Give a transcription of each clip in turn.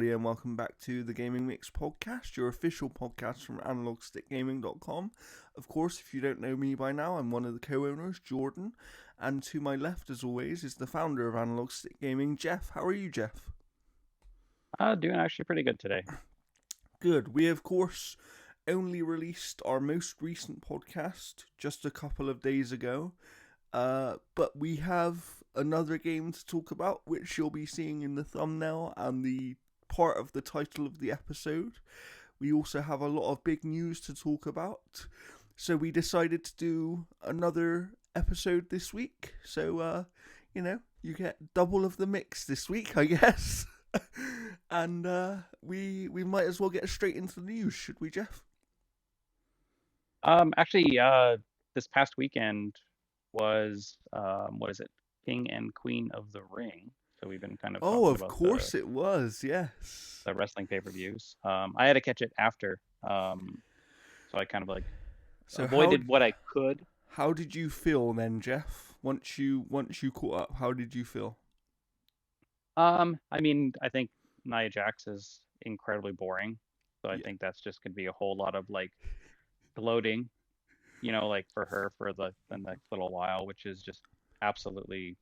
everybody, and welcome back to the Gaming Mix podcast, your official podcast from analogstickgaming.com. Of course, if you don't know me by now, I'm one of the co-owners, Jordan, and to my left, as always, is the founder of Analog Stick Gaming, Jeff. How are you, Jeff? Doing actually pretty good today. Good. We, of course, only released our most recent podcast just a couple of days ago, but we have another game to talk about, which you'll be seeing in the thumbnail and the part of the title of the episode. We also have a lot of big news to talk about, so we decided to do another episode this week. So, you get double of the mix this week, I guess. And we might as well get straight into the news, should we, Jeff? This past weekend was what is it? King and Queen of the Ring. So we've been kind of Oh, talking of about course it was, yes. the wrestling pay-per-views. I had to catch it after, so I kind of avoided what I could. How did you feel then, Jeff? Once you caught up, how did you feel? I think Nia Jax is incredibly boring, so I think that's just gonna be a whole lot of gloating, for her for the next little while, which is just absolutely,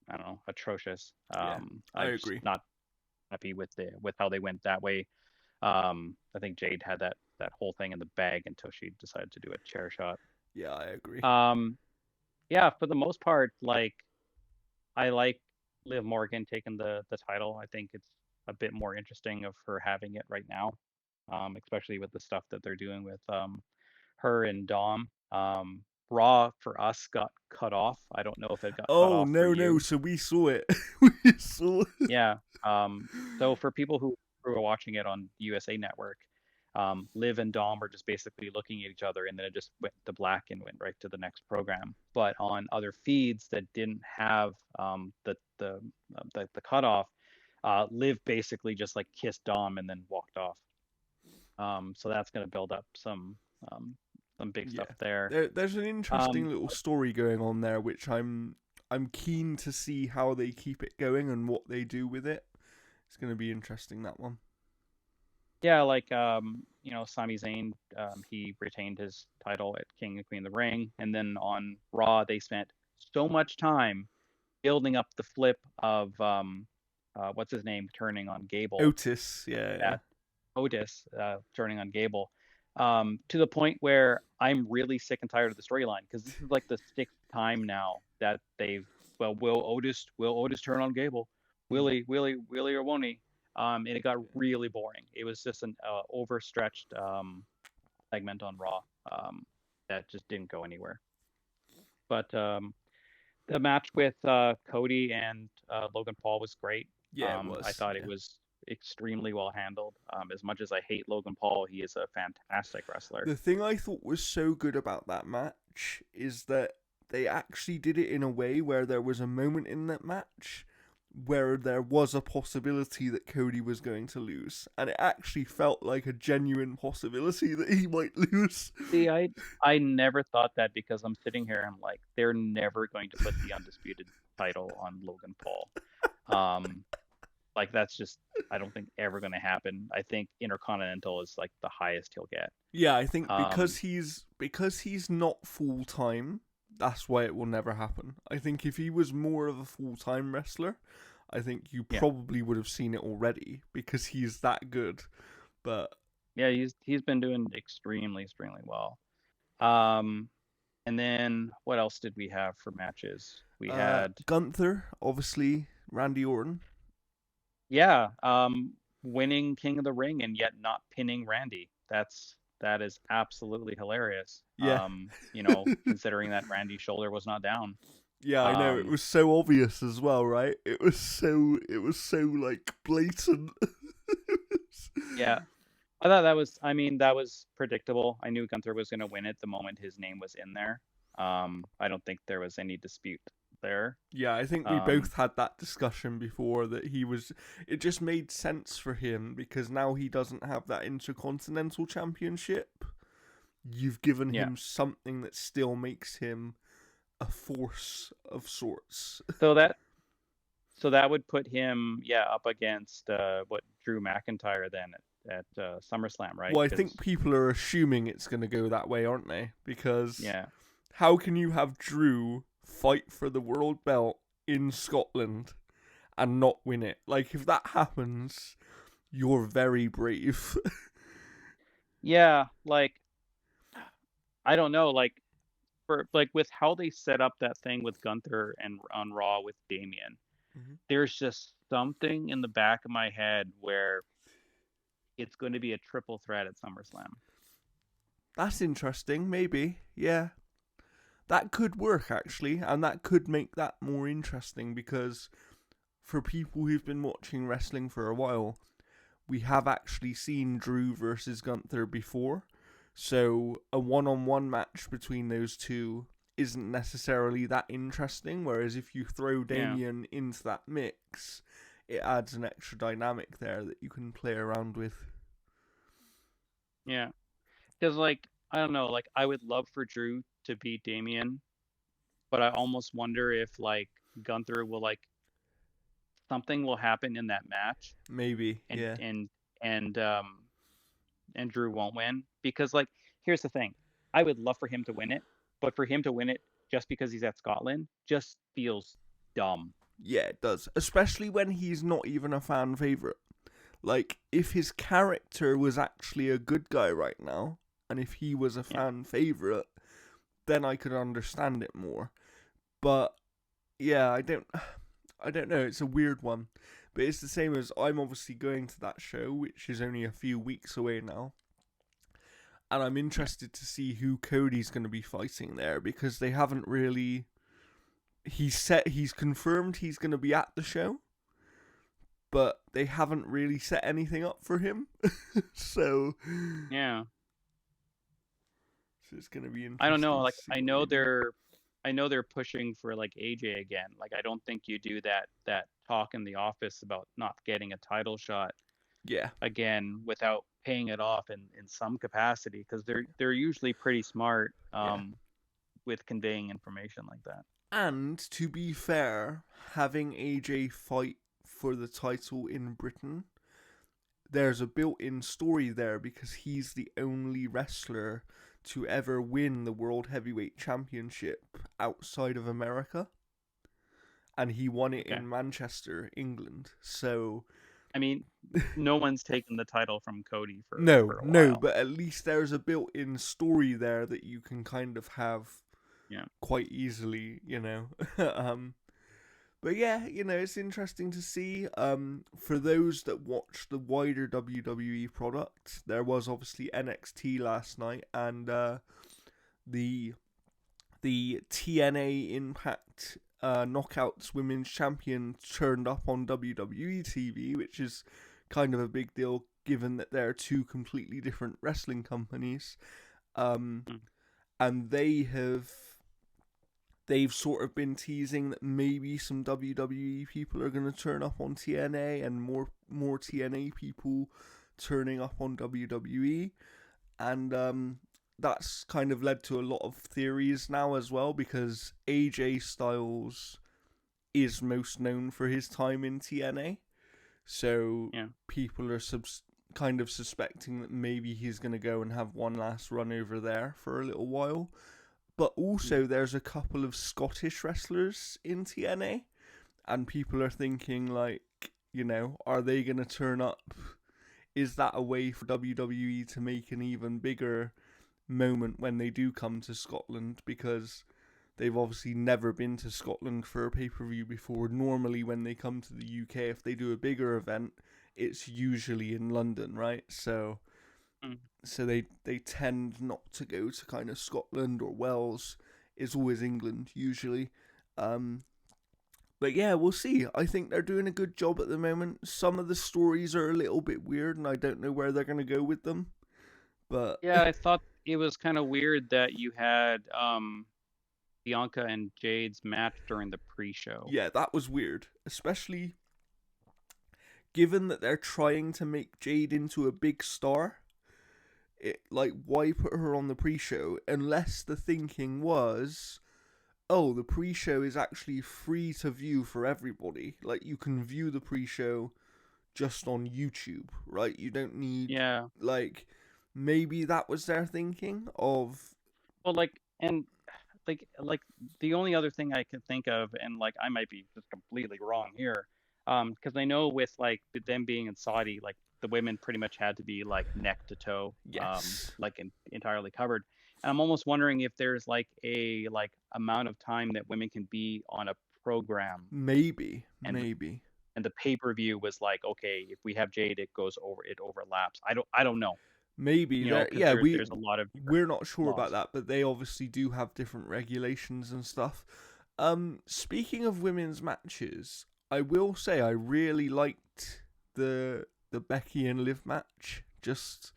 I don't know, atrocious. I agree. Just not happy with how they went that way. I think Jade had that whole thing in the bag until she decided to do a chair shot. Yeah, I agree. Yeah, for the most part, I like Liv Morgan taking the title. I think it's a bit more interesting of her having it right now, especially with the stuff that they're doing with her and Dom. Raw for us got cut off. I don't know if it got cut off for you. No, so we saw it. We saw it. Yeah. So for people who are watching it on USA Network, Liv and Dom were just basically looking at each other, and then it just went to black and went right to the next program. But on other feeds that didn't have the cutoff, Liv basically just kissed Dom and then walked off. So that's going to build up some big stuff there. There's an interesting little story going on there, which I'm keen to see how they keep it going and what they do with it. It's going to be interesting, that one. Yeah, Sami Zayn, he retained his title at King and Queen of the Ring, and then on Raw they spent so much time building up the flip of what's his name turning on Gable. Otis, yeah. Otis turning on Gable. To the point where I'm really sick and tired of the storyline, because this is the sixth time now that will Otis turn on Gable? Will he or won't he? And it got really boring. It was just an overstretched segment on Raw that just didn't go anywhere. But the match with Cody and Logan Paul was great. Yeah, it was. I thought it was extremely well handled. As much as I hate Logan Paul, he is a fantastic wrestler. The thing I thought was so good about that match is that they actually did it in a way where there was a moment in that match where there was a possibility that Cody was going to lose, and it actually felt like a genuine possibility that he might lose. See, I never thought that, because I'm sitting here and I'm like, they're never going to put the undisputed title on Logan Paul. That's just, I don't think ever going to happen. I think Intercontinental is the highest he'll get. Yeah, I think because he's not full time, that's why it will never happen. I think if he was more of a full time wrestler, I think you probably would have seen it already, because he's that good. But yeah, he's been doing extremely well. And then what else did we have for matches? We had Gunther, obviously, Randy Orton. Yeah, winning King of the Ring and yet not pinning Randy. That is absolutely hilarious. Yeah. Considering that Randy's shoulder was not down. Yeah, I know. It was so obvious as well, right? It was so blatant. Yeah. I thought that was predictable. I knew Gunther was going to win it the moment his name was in there. I don't think there was any dispute there. Yeah, I think we both had that discussion before, that it just made sense for him, because now he doesn't have that Intercontinental Championship. You've given him something that still makes him a force of sorts. So So that would put him, up against what Drew McIntyre then at SummerSlam, right? Well, I think Because people are assuming it's going to go that way, aren't they? Because yeah, how can you have Drew fight for the world belt in Scotland and not win it? Like, if that happens, you're very brave. yeah, like I don't know, like for like with how they set up that thing with Gunther and on Raw with Damian, Mhm. there's just something in the back of my head where it's going to be a triple threat at SummerSlam. That's interesting, maybe. Yeah. That could work, actually, and that could make that more interesting because for people who've been watching wrestling for a while, we have actually seen Drew versus Gunther before. So a one-on-one match between those two isn't necessarily that interesting, whereas if you throw Yeah, Damien into that mix, it adds an extra dynamic there that you can play around with. yeah. Because like I don't know, like I would love for Drew to beat Damian, but I almost wonder if like Gunther will like something will happen in that match Maybe, and yeah. and and um and Drew won't win because like here's the thing. I would love for him to win it, but for him to win it just because he's at Scotland just feels dumb. Yeah, it does. Especially when he's not even a fan favourite. Like, if his character was actually a good guy right now, and if he was a Yeah. fan favourite, then I could understand it more. But yeah, I don't know, it's a weird one. But it's the same as I'm obviously going to that show, which is only a few weeks away now. And I'm Yeah. interested to see who Cody's going to be fighting there because they haven't really. He's confirmed he's going to be at the show, but they haven't really set anything up for him. so, Yeah. so it's going to be I don't know. interesting to Like see what they do. I know they're pushing for like AJ again. Like I don't think you do that talk in the office about not getting a title shot Yeah, again without paying it off in some capacity because they're usually pretty smart yeah. with conveying information like that. And to be fair, having AJ fight for the title in Britain, there's a built-in story there because he's the only wrestler to ever win the World Heavyweight Championship outside of America, and he won it Okay. in Manchester, England. So I mean, no one's taken the title from Cody no, for a no, while. but at least there's a built-in story there that you can kind of have Yeah. quite easily, you know. But yeah, you know, it's interesting to see. For those that watch the wider WWE product, there was obviously NXT last night, and the the TNA Impact Knockouts Women's Champion turned up on WWE TV, which is kind of a big deal given that they're two completely different wrestling companies. Um, Mm. and they've sort of been teasing that maybe some WWE people are going to turn up on TNA and more TNA people turning up on WWE, and that's kind of led to a lot of theories now as well because AJ Styles is most known for his time in TNA, so Yeah. people are kind of suspecting that maybe he's going to go and have one last run over there for a little while. But Mm. also, there's a couple of Scottish wrestlers in TNA, and people are thinking, like, you know, are they going to turn up? Is that a way for WWE to make an even bigger moment when they do come to Scotland? Because they've obviously never been to Scotland for a pay per view before. Normally, when they come to the UK, if they do a bigger event, it's usually in London, right? Mm. So they tend not to go to kind of Scotland or Wales. It's always England usually. Um, but yeah, we'll see. I think they're doing a good job at the moment. Some of the stories are a little bit weird, and I don't know where they're gonna go with them. But Yeah, I thought it was kind of weird that you had Bianca and Jade's match during the pre-show. yeah, that was weird, especially given that they're trying to make Jade into a big star. It like why put her on the pre-show unless the thinking was oh, the pre-show is actually free to view for everybody. Like you can view the pre-show just on YouTube, right? You don't need Yeah. like maybe that was their thinking of Well, and like the only other thing I can think of, and like I might be just completely wrong here, because I know with like them being in Saudi, like the women pretty much had to be like neck to toe, yes, entirely covered. And I'm almost wondering if there's like a like amount of time that women can be on a program, maybe, and maybe. the pay-per-view was like, okay, if we have Jade, it overlaps. I don't know, Maybe there, because yeah, there's a lot of different we're not sure about laws. that, but they obviously do have different regulations and stuff. Speaking of women's matches, I will say I really liked the Becky and Liv match. Just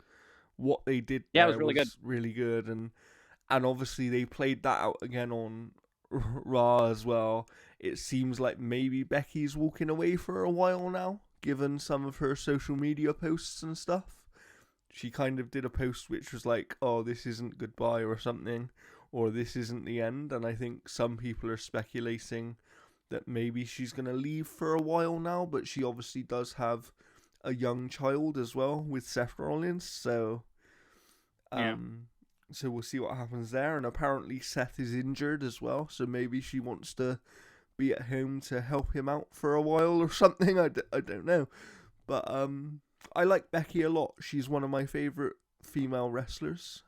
what they did Yeah, it was there really good. was really good, and obviously they played that out again on Raw as well. It seems like maybe Becky's walking away for a while now, given some of her social media posts and stuff. She kind of did a post which was like, "Oh, this isn't goodbye" or something, or "This isn't the end." And I think some people are speculating that maybe she's gonna leave for a while now. But she obviously does have a young child as well with Seth Rollins, so Yeah. um, so we'll see what happens there. And apparently Seth is injured as well, so maybe she wants to be at home to help him out for a while or something. I don't know. But I like Becky a lot. She's one of my favorite female wrestlers.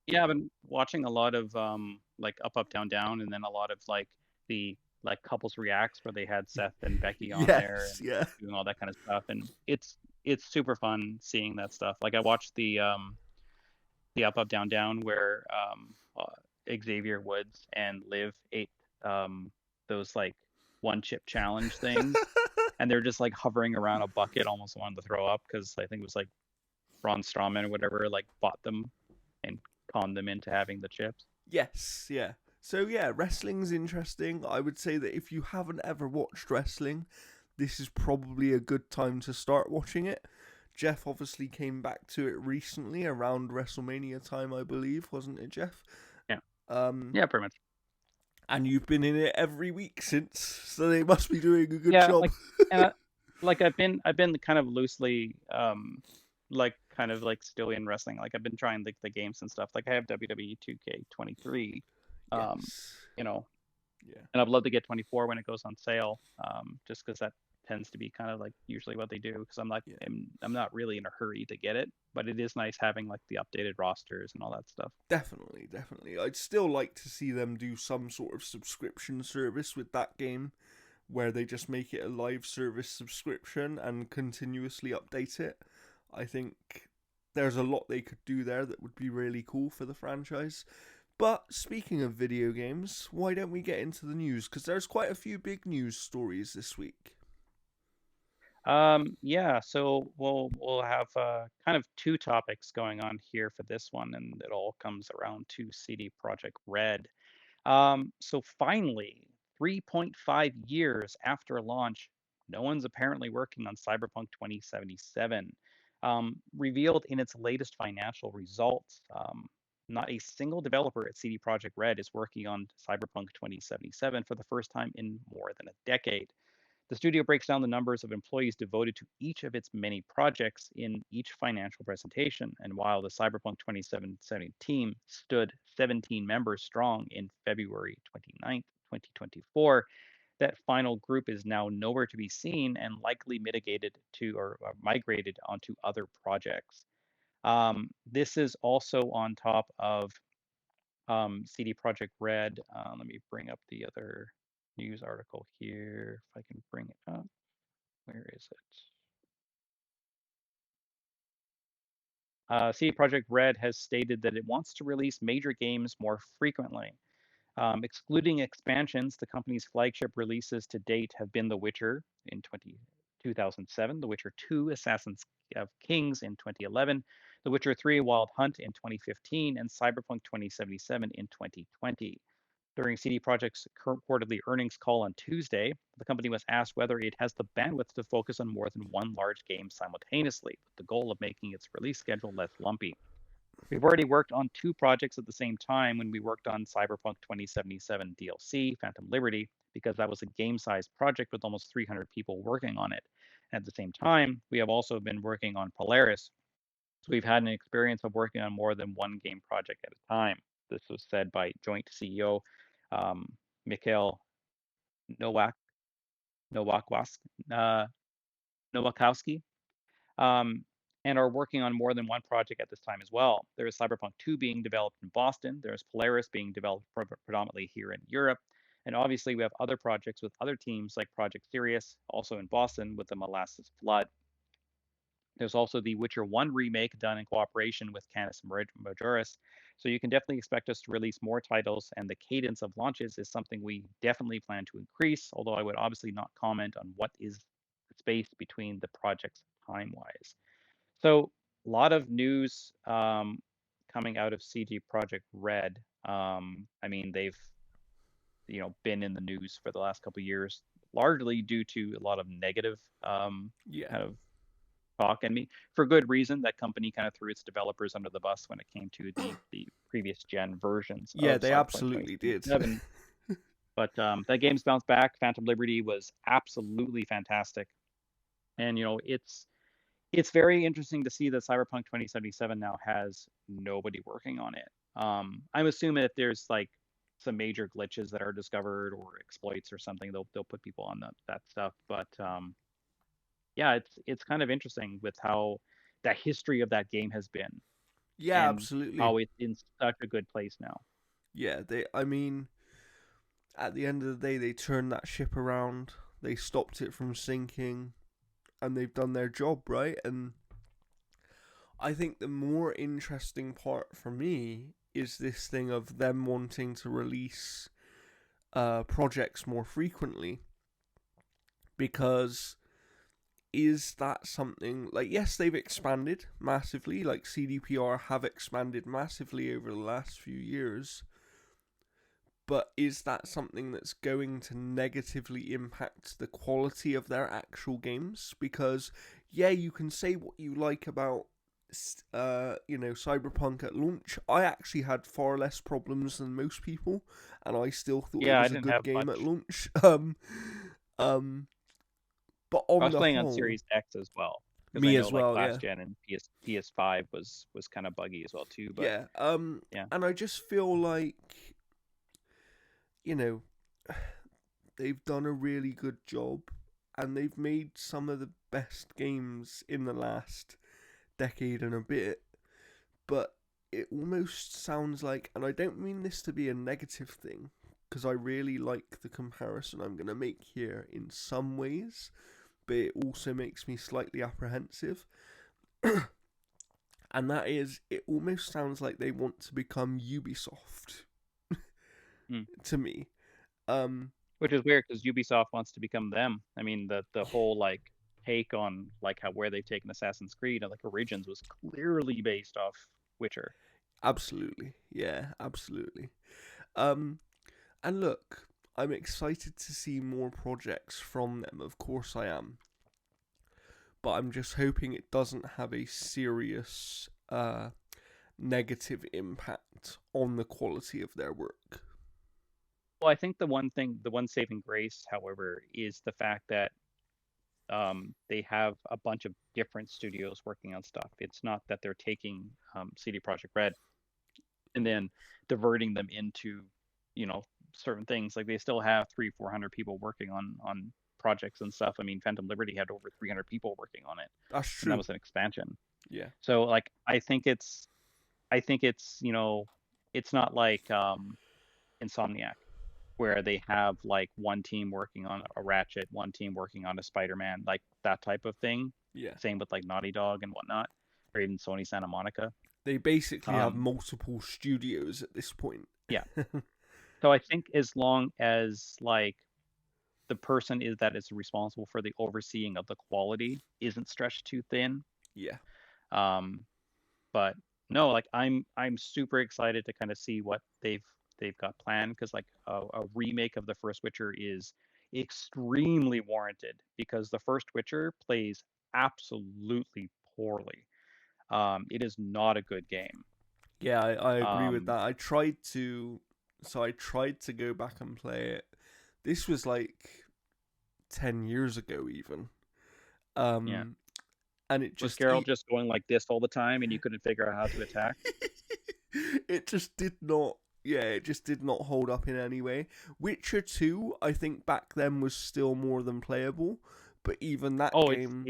Yeah, I've been watching a lot of like Up Up Down Down, and then a lot of like the like couples reacts where they had Seth and Becky on there Yes, and yeah. doing all that kind of stuff, and it's super fun seeing that stuff. Like I watched the Up Up Down Down where Xavier Woods and Liv ate those like one chip challenge things, and they're just like hovering around a bucket, almost wanted to throw up because I think it was like Braun Strowman or whatever like bought them and conned them into having the chips. Yes, yeah. So yeah, wrestling's interesting. I would say that if you haven't ever watched wrestling, this is probably a good time to start watching it. Jeff obviously came back to it recently around WrestleMania time, I believe, wasn't it, Jeff? Yeah. Um, Yeah, pretty much. and you've been in it every week since, so they must be doing a good Yeah, job. like and like I've been kind of loosely like kind of like still in wrestling. Like I've been trying like the games and stuff. Like I have WWE 2K23, um, Yes, you know, yeah. and I'd love to get 24 when it goes on sale. Just because that tends to be kind of like usually what they do. Because Yeah. I'm not really in a hurry to get it, but it is nice having like the updated rosters and all that stuff. Definitely, definitely. I'd still like to see them do some sort of subscription service with that game where they just make it a live service subscription and continuously update it. I think there's a lot they could do there that would be really cool for the franchise. But speaking of video games, why don't we get into the news? Because there's quite a few big news stories this week. Yeah, so we'll have kind of two topics going on here for this one, and it all comes around to CD Projekt Red. So finally, 3.5 years after launch, no one's apparently working on Cyberpunk 2077. Revealed in its latest financial results, not a single developer at CD Projekt Red is working on Cyberpunk 2077 for the first time in more than a decade. The studio breaks down the numbers of employees devoted to each of its many projects in each financial presentation. And while the Cyberpunk 2077 team stood 17 members strong in February 29th, 2024, that final group is now nowhere to be seen and likely mitigated to or migrated onto other projects. This is also on top of CD Projekt Red. Let me bring up the other news article here if I can bring it up. Where is it? CD Projekt Red has stated that it wants to release major games more frequently. Excluding expansions, the company's flagship releases to date have been The Witcher in 2007, The Witcher 2, Assassins of Kings in 2011, The Witcher 3, Wild Hunt in 2015, and Cyberpunk 2077 in 2020. During CD Projekt's quarterly earnings call on Tuesday, the company was asked whether it has the bandwidth to focus on more than one large game simultaneously, with the goal of making its release schedule less lumpy. We've already worked on two projects at the same time when we worked on Cyberpunk 2077 DLC, Phantom Liberty, because that was a game-sized project with almost 300 people working on it. At the same time, we have also been working on Polaris. So we've had an experience of working on more than one game project at a time. This was said by joint CEO Mikhail Nowak Nowakwas, uh, Nowakowski, um, and are working on more than one project at this time as well. There is Cyberpunk 2 being developed in Boston. There's Polaris being developed predominantly here in Europe. And obviously, we have other projects with other teams like Project Sirius, also in Boston with the Molasses Flood. There's also the Witcher 1 remake done in cooperation with Canis Majoris. So you can definitely expect us to release more titles, and the cadence of launches is something we definitely plan to increase, although I would obviously not comment on what is the space between the projects time-wise. So a lot of news coming out of CG Project Red. I mean, they've been in the news for the last couple of years, largely due to a lot of negative Yeah. kind of talk, and for good reason. That company kind of threw its developers under the bus when it came to the previous gen versions Yeah, of they Cyberpunk absolutely did. 2077. But that game's bounced back. Phantom Liberty was absolutely fantastic, and it's very interesting to see that Cyberpunk 2077 now has nobody working on it. I'm assuming that there's like some major glitches that are discovered or exploits or something. They'll put people on that stuff. But yeah, it's kind of interesting with how that history of that game has been Yeah, and absolutely. how it's in such a good place now. Yeah, I mean, at the end of the day, they turned that ship around. They stopped it from sinking, and they've done their job, right? And I think the more interesting part for me is this thing of them wanting to release projects more frequently, because is that something like, yes, they've expanded massively, like CDPR have expanded massively over the last few years, but is that something that's going to negatively impact the quality of their actual games? Because yeah, you can say what you like about Cyberpunk at launch. I actually had far less problems than most people, and I still thought it Yeah, I was a didn't good have game at much. launch. Um but I on was the playing on whole, Series X as well because I me know as like well, yeah. last gen and PS5 was kind of buggy as well too. But Yeah. yeah, And I just feel like, you know, they've done a really good job, and they've made some of the best games in the last decade and a bit, but it almost sounds like, and I don't mean this to be a negative thing, because I really like the comparison I'm going to make here in some ways, but it also makes me slightly apprehensive. And that is, it almost sounds like they want to become Ubisoft mm. to me. Um, Which is weird because Ubisoft wants to become them. I mean, the whole like take on like how where they've taken Assassin's Creed and like Origins was clearly based off Witcher. Absolutely, yeah, absolutely. Um, and look, I'm excited to see more projects from them. Of course, I am, but I'm just hoping it doesn't have a serious negative impact on the quality of their work. Well, I think the one saving grace, however, is the fact that they have a bunch of different studios working on stuff. It's not that they're taking CD Projekt Red and then diverting them into, you know, certain things. Like they still have 300-400 people working on projects and stuff. I mean, Phantom Liberty had over 300 people working on it, That's and that true. was an expansion. Yeah, So like, I think it's it's not like Insomniac where they have like one team working on a Ratchet, one team working on a Spider-Man, like that type of thing. yeah. Same with like Naughty Dog and whatnot, or even Sony Santa Monica. They basically have Um, multiple studios at this point. yeah. So I think as long as like the person that is responsible for the overseeing of the quality isn't stretched too thin, Yeah, um, but no, like I'm super excited to kind of see what they've got planned because like a remake of the first Witcher is extremely warranted because the first Witcher plays absolutely poorly. It is not a good game. Yeah, I agree with Um, that. I tried to go back and play it. This was like 10 years ago even. yeah. Um, and Was Geralt just going like this all the time, and you couldn't figure out how to attack? it just did not, yeah, it just did not hold up in any way. Witcher 2, I think back then was still more than playable, but even that Oh, game,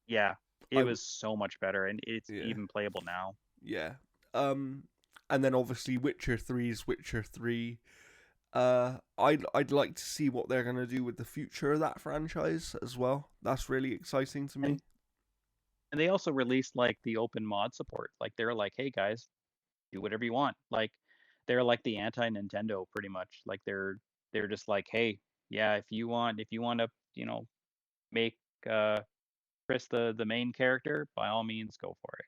yeah, it I, was so much better, and it's yeah, even playable now. yeah. Um, and then obviously Witcher 3's Witcher 3. I'd like to see what they're gonna do with the future of that franchise as well. That's really exciting to me. And and they also released like the open mod support. Like they're like, hey guys, do whatever you want. Like they're like the anti Nintendo pretty much. Like they're just like, hey, yeah, if you want to, you know, make uh Chris the main character, by all means go for it.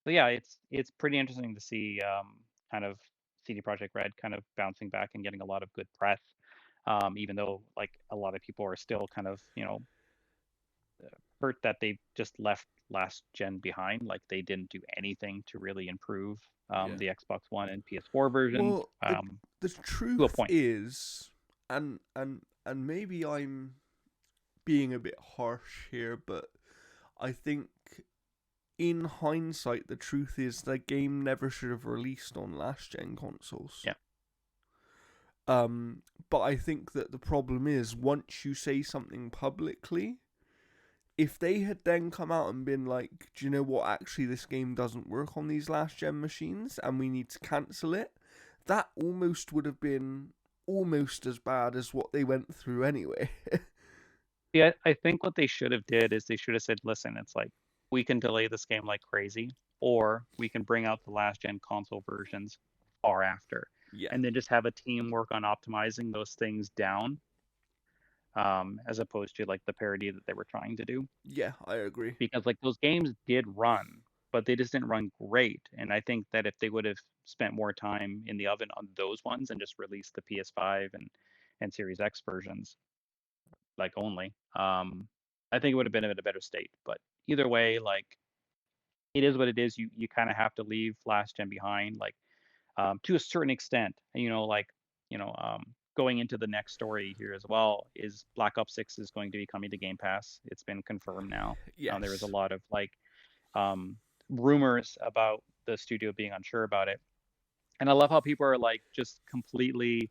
But yeah, it's pretty interesting to see kind of CD Projekt Red kind of bouncing back and getting a lot of good press. Even though like a lot of people are still kind of, you know, hurt that they just left last gen behind. Like they didn't do anything to really improve Yeah. the Xbox One and PS4 versions Well, the to a truth point. is, and maybe I'm being a bit harsh here, but I think in hindsight, the truth is the game never should have released on last gen consoles. Yeah. Um, but I think that the problem is once you say something publicly, if they had then come out and been like, do you know what, actually this game doesn't work on these last gen machines and we need to cancel it, that almost would have been almost as bad as what they went through anyway. Yeah, I think what they should have did is they should have said, listen, it's like we can delay this game like crazy, or we can bring out the last gen console versions far after, Yeah, and then just have a team work on optimizing those things down, as opposed to like the parody that they were trying to do. yeah, I agree. Because like those games did run, but they just didn't run great. And I think that if they would have spent more time in the oven on those ones and just released the PS5 and Series X versions, like only, I think it would have been in a better state. But either way, like it is what it is. You kind of have to leave last gen behind, like to a certain extent. And you know, going into the next story here as well is Black Ops 6 is going to be coming to Game Pass. It's been confirmed now. There was a Yes. lot of like um, rumors about the studio being unsure about it. And I love how people are like just completely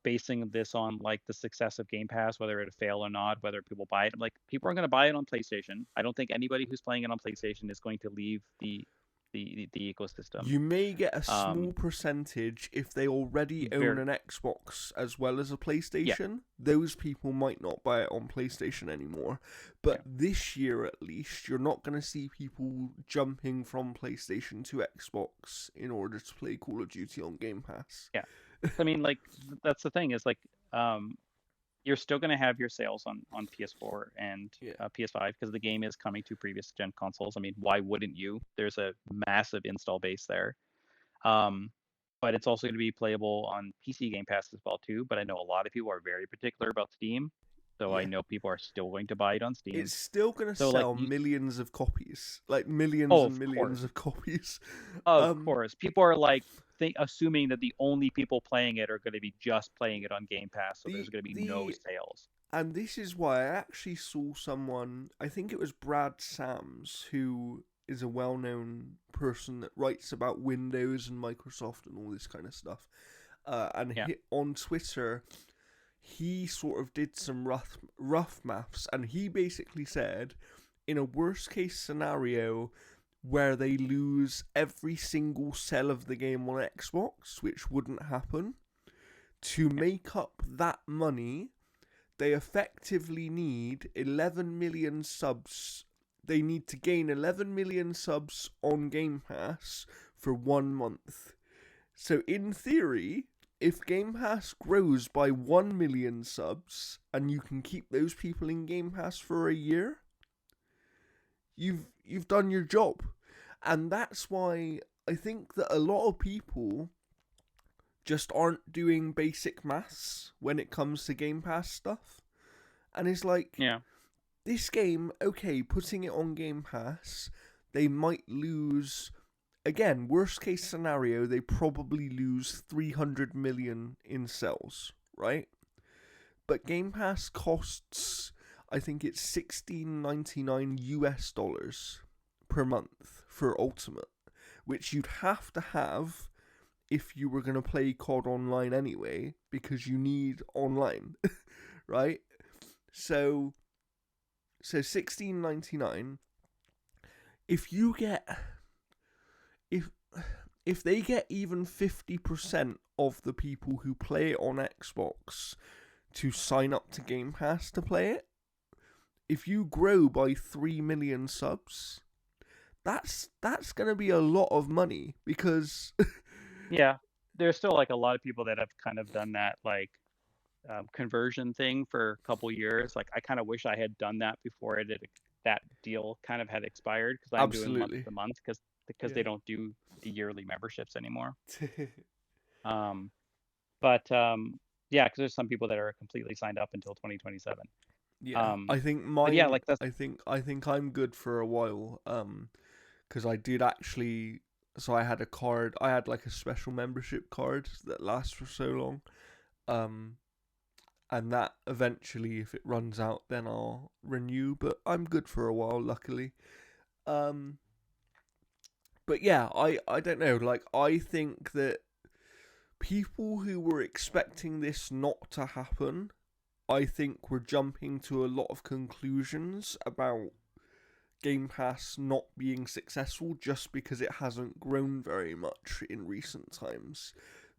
basing this on like the success of Game Pass, whether it'll fail or not, whether people buy it. Like people are going to buy it on PlayStation. I don't think anybody who's playing it on PlayStation is going to leave the ecosystem. You may get a Um, small percentage if they already own very an Xbox as well as a yeah, PlayStation. Those people might not buy it on PlayStation anymore. yeah, But this year at least, you're not going to see people jumping from PlayStation to Xbox in order to play Call of Duty on Game Pass. yeah. I mean, like that's the thing is like um, you're still going to have your sales on PS4 and Yeah. PS5 because the game is coming to previous gen consoles. I mean, why wouldn't you? There's a massive install base there. Um, but it's also going to be playable on PC Game Pass as well too. But I know a lot of people are very particular about Steam, so I Yeah. know people are still going to buy it on Steam. It's still going to So like, sell millions of copies. Like millions oh, and of course, millions of copies. of Um, course, people are like assuming that the only people playing it are going to be just playing it on Game Pass, so there's the going to be no the sales. And this is why I actually saw someone, I think it was Brad Sams, who is a well known person that writes about Windows and Microsoft and all this kind of stuff. And Yeah, on Twitter, he sort of did some rough maths, and he basically said, in a worst case scenario where they lose every single sell of the game on Xbox, which wouldn't happen, to yeah, make up that money they effectively need 11 million subs. They need to gain 11 million subs on Game Pass for 1 month. So, in theory, if Game Pass grows by 1 million subs and you can keep those people in Game Pass for a year, you've done your job. And that's why I think that a lot of people just aren't doing basic maths when it comes to Game Pass stuff. And it's like, yeah. this game, okay, putting it on Game Pass, they might lose again, worst case scenario, they probably lose 300 million in sales, right? But Game Pass costs, I think it's $16.99 per month for Ultimate, which you'd have to have if you were going to play COD online anyway, because you need online, right? So $16.99. If you get if if they get even 50% of the people who play it on Xbox to sign up to Game Pass to play it, if you grow by 3 million subs, that's going to be a lot of money, because Yeah, there's still like a lot of people that have kind of done that like conversion thing for a couple years. Like I kind of wish I had done that before I did that deal kind of had expired, because I'm doing month absolutely. to month because they Yeah. don't do yearly memberships anymore. Um, but yeah, because there's some people that are completely signed up until 2027. Yeah. Um, I think but yeah, mine like that's I think I'm good for a while, cuz I did actually, so I had a card, I had like a special membership card that lasts for so long. Um and that eventually, if it runs out, then I'll renew, but I'm good for a while, luckily. Um but yeah, I don't know, like I think that people who were expecting this not to happen, I think we're jumping to a lot of conclusions about Game Pass not being successful just because it hasn't grown very much in recent times.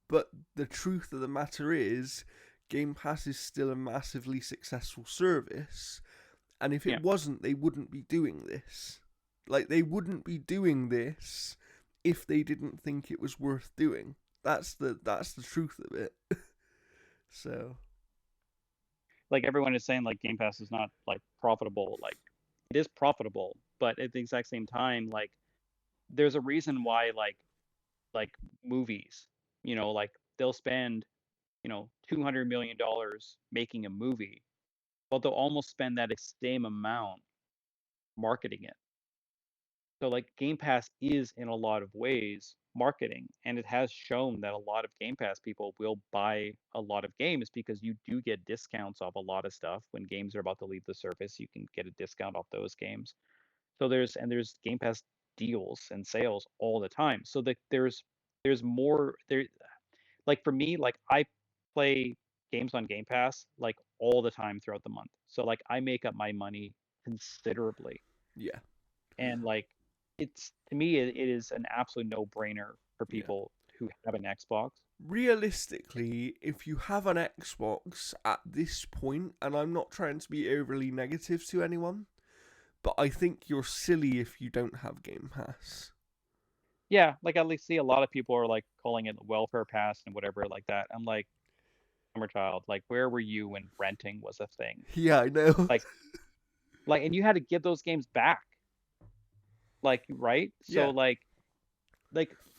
But the truth of the matter is, Game Pass is still a massively successful service, and if yeah. it wasn't, they wouldn't be doing this. Like, they wouldn't be doing this if they didn't think it was worth doing. That's the truth of it. So Like everyone is saying like Game Pass is not like profitable. Like it is profitable, but at the exact same time, like there's a reason why like movies, like they'll spend, $200 million making a movie, but they'll almost spend that same amount marketing it. So like Game Pass is in a lot of ways marketing, and it has shown that a lot of Game Pass people will buy a lot of games because you do get discounts off a lot of stuff when games are about to leave the service. You can get a discount off those games. So there's Game Pass deals and sales all the time. So that there's more there. Like for me, like I play games on Game Pass like all the time throughout the month. So like I make up my money considerably, yeah, and like it's to me it is an absolute no-brainer for yeah. people who have an Xbox. Realistically, if you have an Xbox at this point, and I'm not trying to be overly negative to anyone, but I think you're silly if you don't have Game Pass. Yeah, like at least see a lot of people are like calling it the welfare pass and whatever like that. I'm like, summer child, like where were you when renting was a thing? Yeah, I know. Like and you had to give those games back. Like, right? So Yeah. like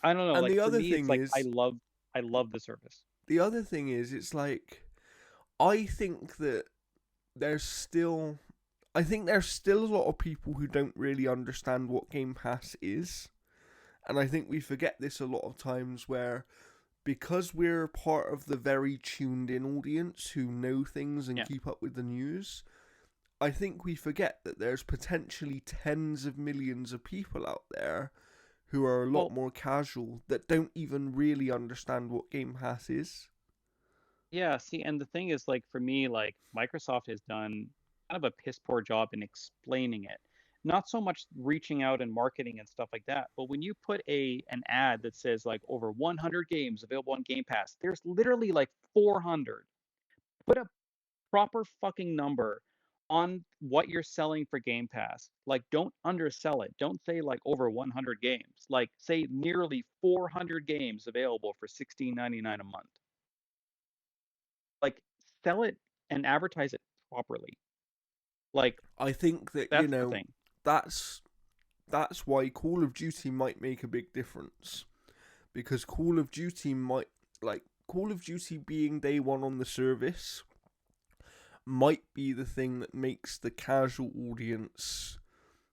I don't know, And like the for other me it's thing like is, I love the service. it's like, I think that there's still, I think there's still a lot of people who don't really understand what Game Pass is. And I think we forget this a lot of times, where because we're part of the very tuned in audience who know things and Yeah. keep up with the news, I think we forget that there's potentially tens of millions of people out there who are a lot Well, more casual, that don't even really understand what Game Pass is. yeah, see, and the thing is, like, for me, like, Microsoft has done kind of a piss poor job in explaining it. Not so much reaching out and marketing and stuff like that, but when you put an ad that says like over 100 games available on Game Pass, there's literally like 400. Put a proper fucking number on what you're selling for Game Pass. Like, don't undersell it. Don't say like over 100 games. Like, say nearly 400 games available for 16.99 a month. Like sell it and advertise it properly. Like I think that, that's the thing. that's that's why Call of Duty might make a big difference, because Call of Duty being day one on the service might be the thing that makes the casual audience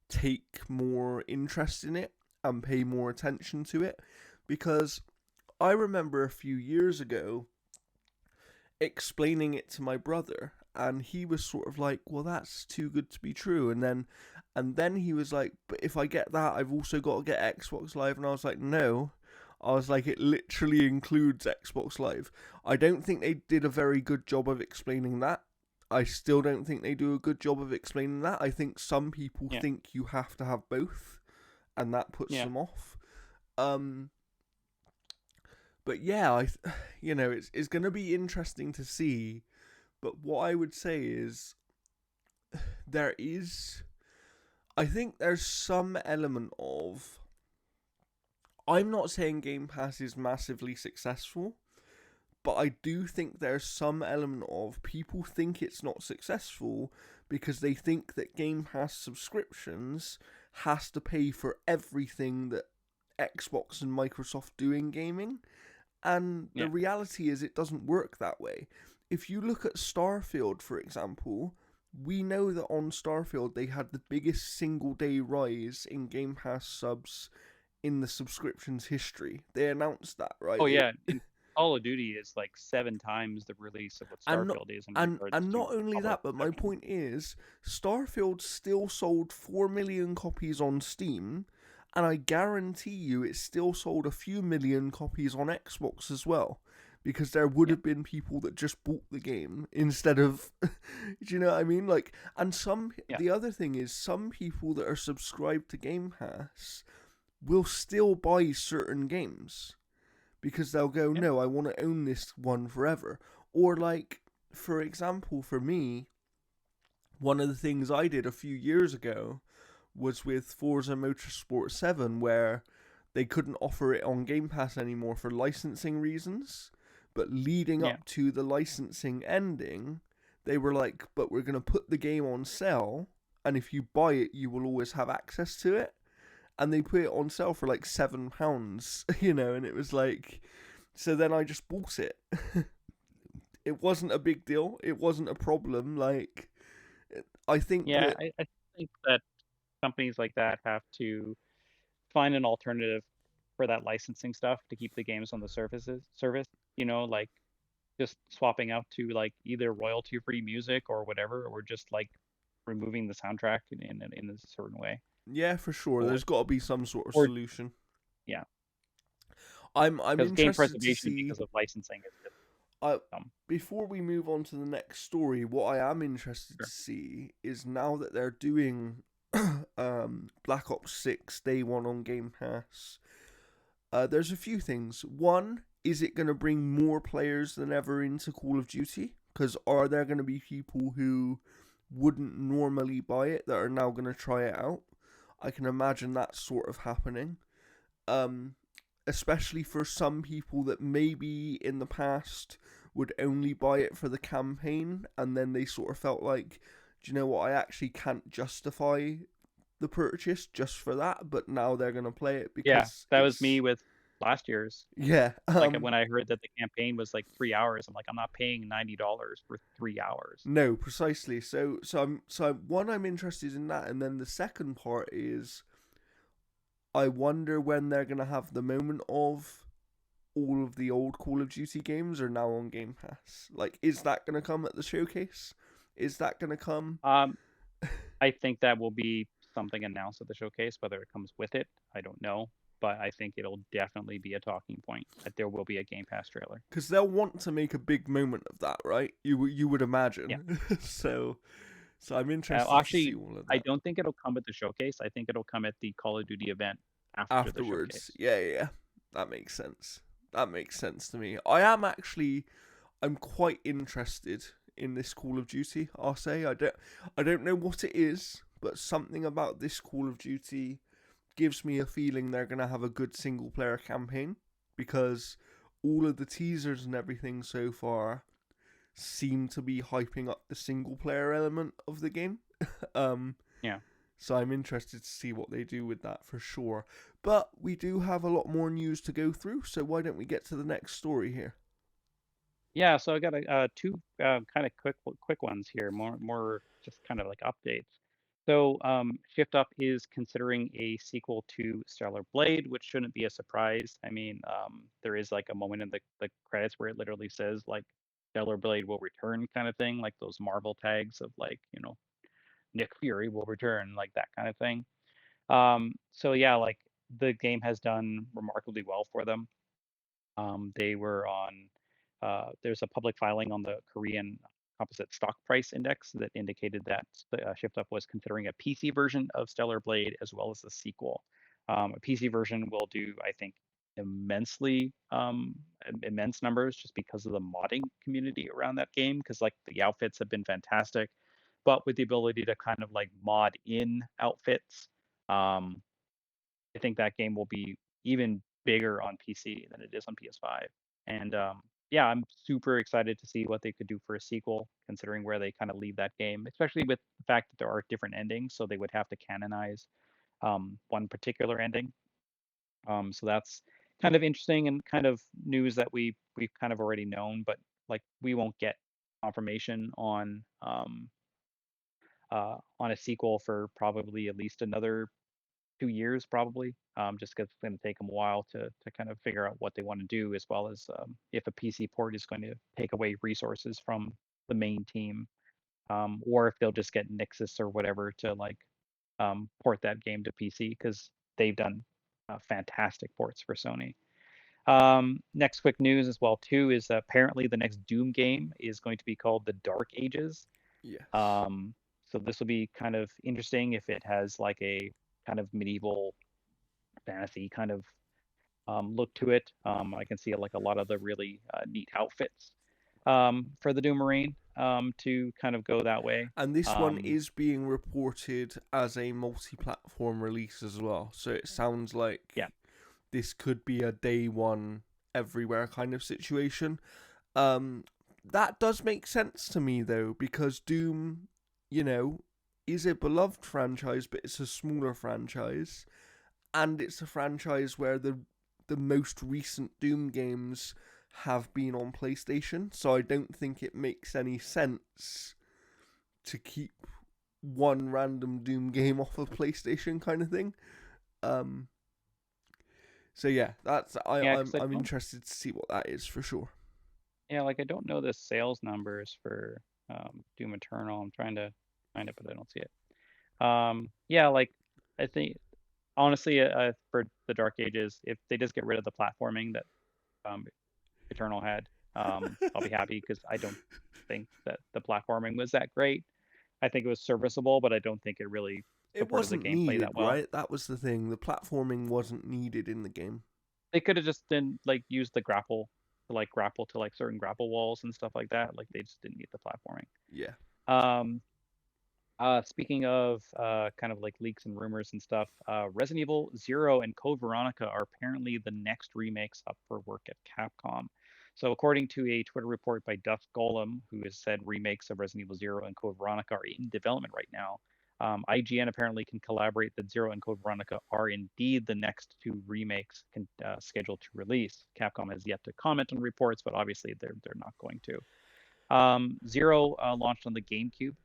take more interest in it, and pay more attention to it. Because I remember a few years ago explaining it to my brother, and he was sort of like, well, that's too good to be true. And then he was like, but if I get that, I've also got to get Xbox Live. And I was like, no. I was like, it literally includes Xbox Live. I don't think they did a very good job of explaining that. I still don't think they do a good job of explaining that. I think some people Yeah. think you have to have both, and that puts Yeah. them off. Um, but yeah, it's going to be interesting to see. But what I would say is there is, I think there's some element of. I'm not saying Game Pass is massively successful, but I do think there's some element of people think it's not successful because they think that Game Pass subscriptions has to pay for everything that Xbox and Microsoft do in gaming. And the Yeah. reality is it doesn't work that way. If you look at Starfield, for example, we know that on Starfield they had the biggest single day rise in Game Pass subs in the subscriptions history. They announced that, right? Oh yeah. And Call of Duty is like 7 times the release of what and not Starfield is in and regards and to not only public that, but my perception. point is, Starfield still sold 4 million copies on Steam, and I guarantee you, it still sold a few million copies on Xbox as well. Because there would Yeah. have been people that just bought the game instead of, do you know what I mean? Like, and Yeah. the other thing is, some people that are subscribed to Game Pass will still buy certain games because they'll go, Yeah. no, I want to own this one forever. Or, like, for example, for me, one of the things I did a few years ago was with Forza Motorsport 7, where they couldn't offer it on Game Pass anymore for licensing reasons. But leading Yeah. up to the licensing ending, they were like, but we're going to put the game on sale, and if you buy it, you will always have access to it. And they put it on sale for like £7, and it was like, so then I just bought it. It wasn't a big deal. It wasn't a problem. Like, I think Yeah. that, I think that companies like that have to find an alternative for that licensing stuff to keep the games on the service, like just swapping out to like either royalty free music or whatever, or just like removing the soundtrack in a certain way. yeah, for sure, Or there's got to be some sort of or solution. yeah, I'm because game interested to preservation see. because of licensing is just I dumb. Before we move on to the next story, what I am interested to Sure. see is now that they're doing Black Ops 6 Day 1 on Game Pass, there's a few things. One, is it going to bring more players than ever into Call of Duty? Because are there going to be people who wouldn't normally buy it that are now going to try it out? I can imagine that sort of happening. Um, Especially for some people that maybe in the past would only buy it for the campaign, and then they sort of felt like, do you know what, I actually can't justify the purchase just for that, but now they're going to play it Yeah, because that was me it's, with last year's. yeah, Like when I heard that the campaign was like 3 hours, I'm like, I'm not paying $90 for 3 hours. no, precisely. I'm interested in that, and then the second part is, I wonder when they're going to have the moment of all of the old Call of Duty games are now on Game Pass. Like, is that going to come at the showcase? Is that going to come? Um, I think that will be something announced at the showcase. Whether it comes with it, I don't know. But I think it'll definitely be a talking point that there will be a Game Pass trailer. Because they'll want to make a big moment of that, right? You would Yeah. imagine. so so I'm interested to see Actually, all of I that don't think it'll come at the showcase. I think it'll come at the Call of Duty event after the afterwards. showcase. Yeah, yeah, yeah. That makes sense. That makes sense to me. I'm quite interested in this Call of Duty. I'll say I don't know what it is, but something about this Call of Duty gives me a feeling they're going to have a good single player campaign, because all of the teasers and everything so far seem to be hyping up the single player element of the game. um, Yeah. so I'm interested to see what they do with that for sure. But we do have a lot more news to go through, so why don't we get to the next story here? Yeah, so I got two kind of quick ones here, more just kind of like updates. So, Shift Up is considering a sequel to Stellar Blade, which shouldn't be a surprise. I mean, there is like a moment in the credits where it literally says like Stellar Blade will return kind of thing, like those Marvel tags of like, Nick Fury will return, like that kind of thing. So yeah, like the game has done remarkably well for them. They were on, there's a public filing on the Korean Composite Stock Price Index that indicated that ShiftUp was considering a PC version of Stellar Blade as well as a sequel. A PC version will do, I think, immensely immense numbers just because of the modding community around that game, because like the outfits have been fantastic, but with the ability to kind of like mod in outfits, um, I think that game will be even bigger on PC than it is on PS5. And yeah, I'm super excited to see what they could do for a sequel, considering where they kind of leave that game, especially with the fact that there are different endings, so they would have to canonize one particular ending. So that's kind of interesting and kind of news that we've kind of already known, but like we won't get confirmation on a sequel for probably at least another 2 years probably, just because it's going to take them a while to kind of figure out what they want to do, as well as if a PC port is going to take away resources from the main team, or if they'll just get Nixus or whatever to like port that game to PC, because they've done fantastic ports for Sony. Next quick news as well too is apparently the next Doom game is going to be called The Dark Ages. Yes. Um, so this will be kind of interesting if it has like a kind of medieval fantasy kind of look to it. I can see like a lot of the really neat outfits for the Doom Marine to kind of go that way. And this one Um, is being reported as a multi-platform release as well. So it sounds like yeah, this could be a day one everywhere kind of situation. Um, that does make sense to me though, because Doom, you know, is a beloved franchise, but it's a smaller franchise, and it's a franchise where the most recent Doom games have been on PlayStation. So I don't think it makes any sense to keep one random Doom game off of PlayStation kind of thing. Um, so yeah, that's yeah, because I'm interested to see what that is for sure. like I don't know the sales numbers for Doom Eternal. I'm trying to find it, but I don't see it. Yeah, like I think honestly, for the Dark Ages, if they just get rid of the platforming that um, Eternal had, I'll be happy, because I don't think that the platforming was that great. I think it was serviceable, but I don't think it really It supported the wasn't gameplay needed, that well. right? That was the thing. The platforming wasn't needed in the game. They could have just then like used the grapple to like certain grapple walls and stuff like that. Like they just didn't need the platforming. Yeah. Um, Speaking of kind of like leaks and rumors and stuff, Resident Evil Zero and Code Veronica are apparently the next remakes up for work at Capcom. So, according to a Twitter report by Duff Golem, who has said remakes of Resident Evil Zero and Code Veronica are in development right now, IGN apparently can collaborate that Zero and Code Veronica are indeed the next two remakes scheduled to release. Capcom has yet to comment on reports, but obviously they're not going to. Zero launched on the GameCube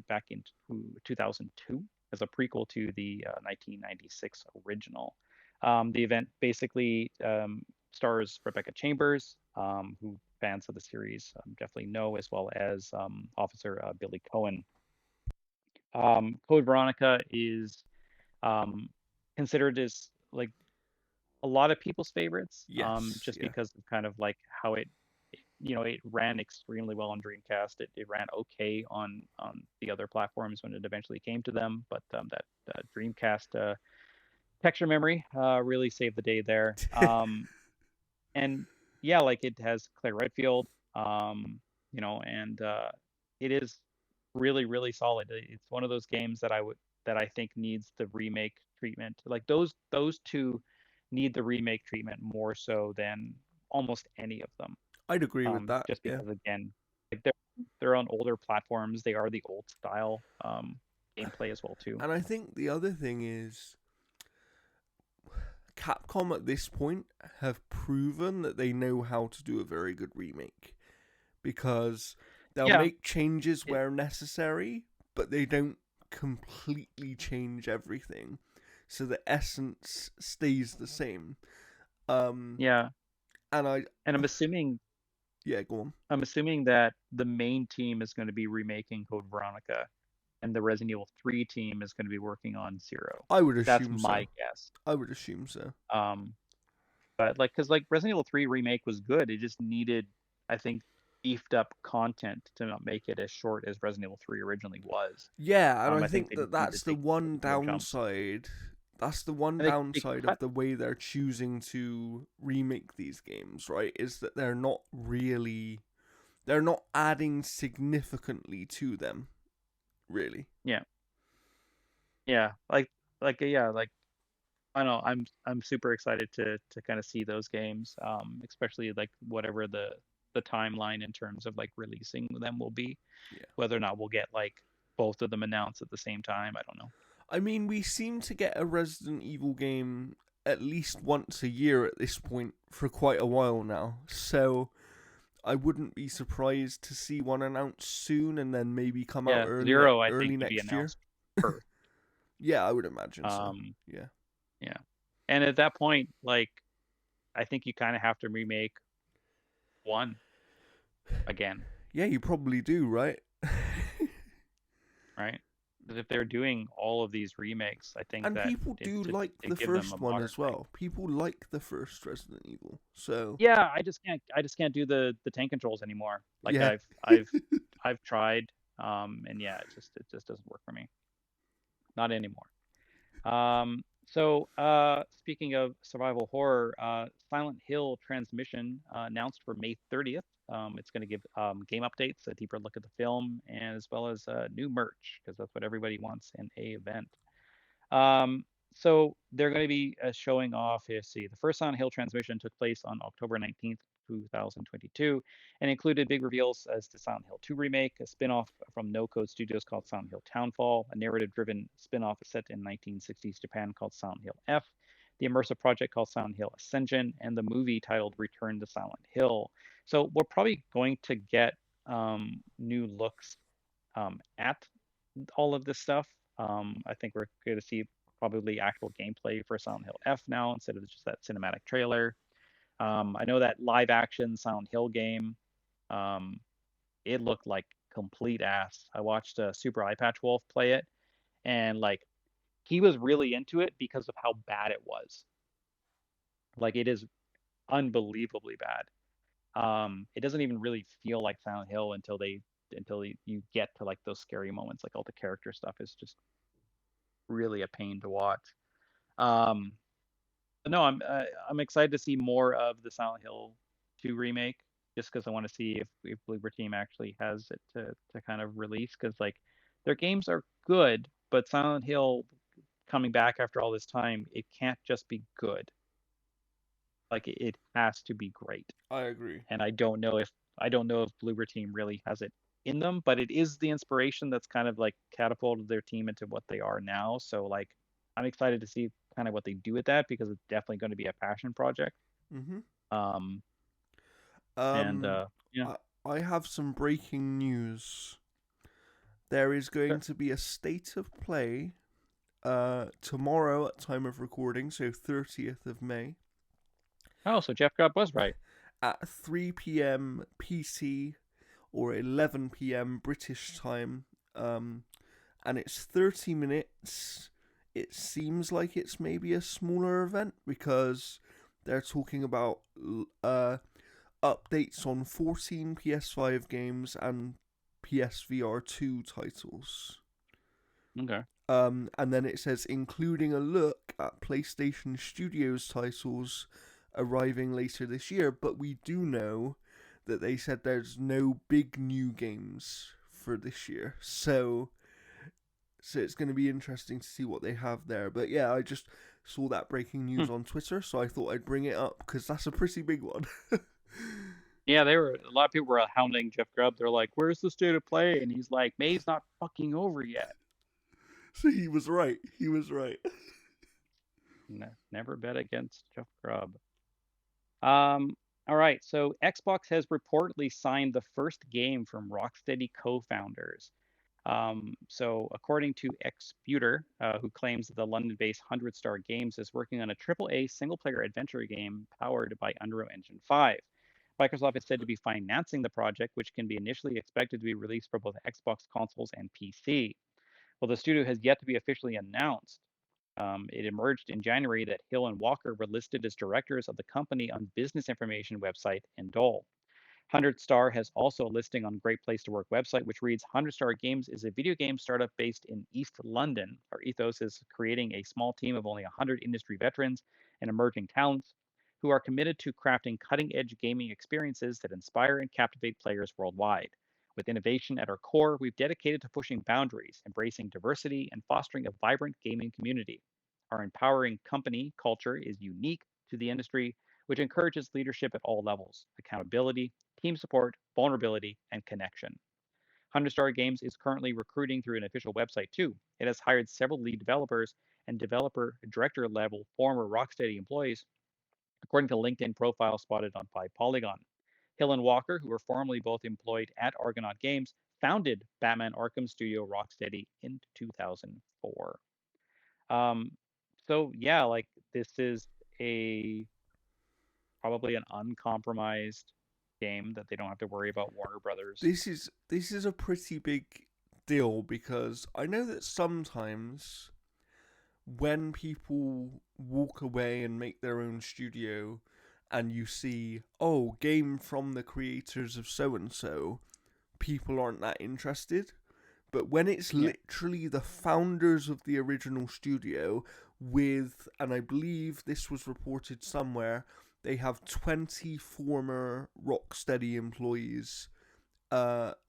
back in 2002 as a prequel to the 1996 original. The event basically stars Rebecca Chambers, who fans of the series definitely know, as well as Officer Billy Cohen. Code Veronica is um, considered as like a lot of people's favorites, Yes. just Yeah. because of kind of like how it ran extremely well on Dreamcast. It ran okay on the other platforms when it eventually came to them, but that Dreamcast texture memory really saved the day there. And yeah, like it has Claire Redfield, and it is really really solid. It's one of those games that I think needs the remake treatment. Like those two need the remake treatment more so than almost any of them, I'd agree with that. just Yeah. because again, like they're on older platforms. They are the old style gameplay as well too. And I think the other thing is Capcom at this point have proven that they know how to do a very good remake, because they'll Yeah, make changes it, where necessary, but they don't completely change everything, so the essence stays the same. Um, Yeah, and I, and yeah, go on. I'm assuming that the main team is going to be remaking Code Veronica, and the Resident Evil 3 team is going to be working on Zero. I would That's assume my so. guess. I would assume so. Um, but like, because like Resident Evil 3 remake was good, it just needed, I think, beefed up content to not make it as short as Resident Evil 3 originally was. Yeah, and I I think think they that just need to that's the take one more jumps. downside. That's the one And they downside of cut, the way they're choosing to remake these games, right? Is that they're not adding significantly to them, really. yeah, yeah, like I don't know. I'm super excited to kind of see those games, especially like whatever the timeline in terms of like releasing them will be. Yeah. Whether or not we'll get like both of them announced at the same time, I don't know. I mean, we seem to get a Resident Evil game at least once a year at this point for quite a while now. So I wouldn't be surprised to see one announced soon and then maybe come out Yeah, Zero I early think to be next year. announced first. Yeah, I would imagine so. Um, Yeah. yeah, and at that point, like I think you kind of have to remake one again, Yeah, you probably do, right? right? Because if they're doing all of these remakes, I think And that people it do to, like to the give them a first one modern as take. well. People like the first Resident Evil. So, Yeah, I just can't do the tank controls anymore. Like yeah. I've tried, and yeah, it just doesn't work for me. Not anymore. Speaking of survival horror, Silent Hill Transmission announced for May 30th. It's going to give game updates, a deeper look at the film, and as well as new merch, because that's what everybody wants in a event. Um, so they're going to be showing off. Here, see, the first Silent Hill transmission took place on October 19th, 2022, and included big reveals as to Silent Hill 2 remake, a spin-off from No Code Studios called Silent Hill Townfall, a narrative-driven spin-off set in 1960s Japan called Silent Hill F, the immersive project called Silent Hill Ascension, and the movie titled Return to Silent Hill. So we're probably going to get new looks at all of this stuff. I think we're going to see probably actual gameplay for Silent Hill F now instead of just that cinematic trailer. I know that live action Silent Hill game, um, it looked like complete ass. I watched Super Eye Patch Wolf play it, and like he was really into it because of how bad it was. Like it is unbelievably bad. It doesn't even really feel like Silent Hill until you get to like those scary moments. Like all the character stuff is just really a pain to watch. Um, but no, I'm excited to see more of the Silent Hill 2 remake, just because I want to see if Bloober Team actually has it to kind of release, because like their games are good, but Silent Hill coming back after all this time, it can't just be good. Like it has to be great. I agree. And I don't know if Bloober Team really has it in them, but it is the inspiration that's kind of like catapulted their team into what they are now. So like I'm excited to see kind of what they do with that, because it's definitely going to be a passion project. Mhm. Um and Um yeah, I I have some breaking news. There is going sure. to be a state of play tomorrow at time of recording, so 30th of May, Oh, so Jeff Grubb was right. at 3 p.m. PC or 11 p.m. British time. And it's 30 minutes. It seems like it's maybe a smaller event because they're talking about updates on 14 PS5 games and PSVR 2 titles. Okay. And then it says including a look at PlayStation Studios titles arriving later this year, but we do know that they said there's no big new games for this year. So it's going to be interesting to see what they have there. But yeah, I just saw that breaking Hmm. news on Twitter, so I thought I'd bring it up because that's a pretty big one. Yeah, they were a lot of people were hounding Jeff Grubb. They're like, "Where's the state of play?" And he's like, "May's not fucking over yet." So he was right. He was right. Never bet against Jeff Grubb. Um, all right, so Xbox has reportedly signed the first game from Rocksteady co-founders. So, according to Exputer, who claims that the London-based 100 Star Games is working on a AAA single-player adventure game powered by Unreal Engine 5. Microsoft is said to be financing the project, which can be initially expected to be released for both Xbox consoles and PC. While the studio has yet to be officially announced, it emerged in January that Hill and Walker were listed as directors of the company on business information website Endole. 100 Star has also a listing on Great Place to Work website, which reads 100 Star Games is a video game startup based in East London. Our ethos is creating a small team of only 100 industry veterans and emerging talents who are committed to crafting cutting edge gaming experiences that inspire and captivate players worldwide. With innovation at our core, we've dedicated to pushing boundaries, embracing diversity, and fostering a vibrant gaming community. Our empowering company culture is unique to the industry, which encourages leadership at all levels, accountability, team support, vulnerability, and connection. 100 Star Games is currently recruiting through an official website too. It has hired several lead developers and developer director level former Rocksteady employees, according to LinkedIn profiles spotted on 5Polygon. Hill and Walker, who were formerly both employed at Argonaut Games, founded Batman Arkham Studio Rocksteady in 2004. Um, so yeah, like this is a probably an uncompromised game that they don't have to worry about Warner Brothers. This is a pretty big deal because I know that sometimes when people walk away and make their own studio and you see, oh, game from the creators of so and so, people aren't that interested. But when it's Yeah, literally the founders of the original studio with, and I believe this was reported somewhere, they have 20 former Rocksteady employees,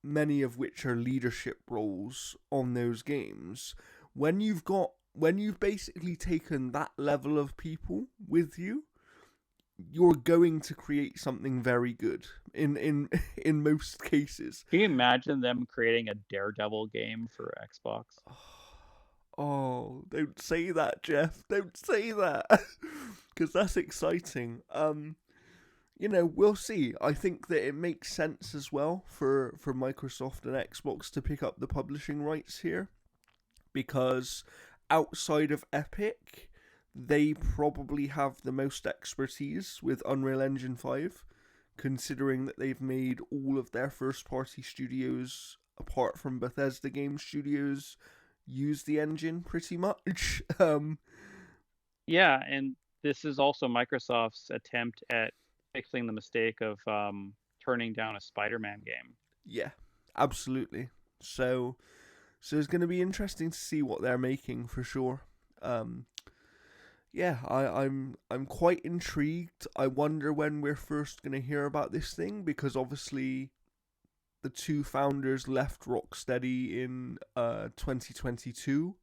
many of which are leadership roles on those games. When you've basically taken that level of people with you, you're going to create something very good in in most cases. can you imagine them creating a Daredevil game for Xbox? Oh, don't say that, Jeff. Don't say that. Because that's exciting. We'll see. I think that it makes sense as well for Microsoft and Xbox to pick up the publishing rights here because outside of Epic, they probably have the most expertise with Unreal Engine 5, considering that they've made all of their first party studios, apart from Bethesda Game Studios, use the engine pretty much. Yeah, and this is also Microsoft's attempt at fixing the mistake of turning down a Spider-Man game. Yeah, absolutely. So it's going to be interesting to see what they're making for sure. Um, yeah, I'm quite intrigued. I wonder when we're first going to hear about this thing because obviously the two founders left Rocksteady in 2022,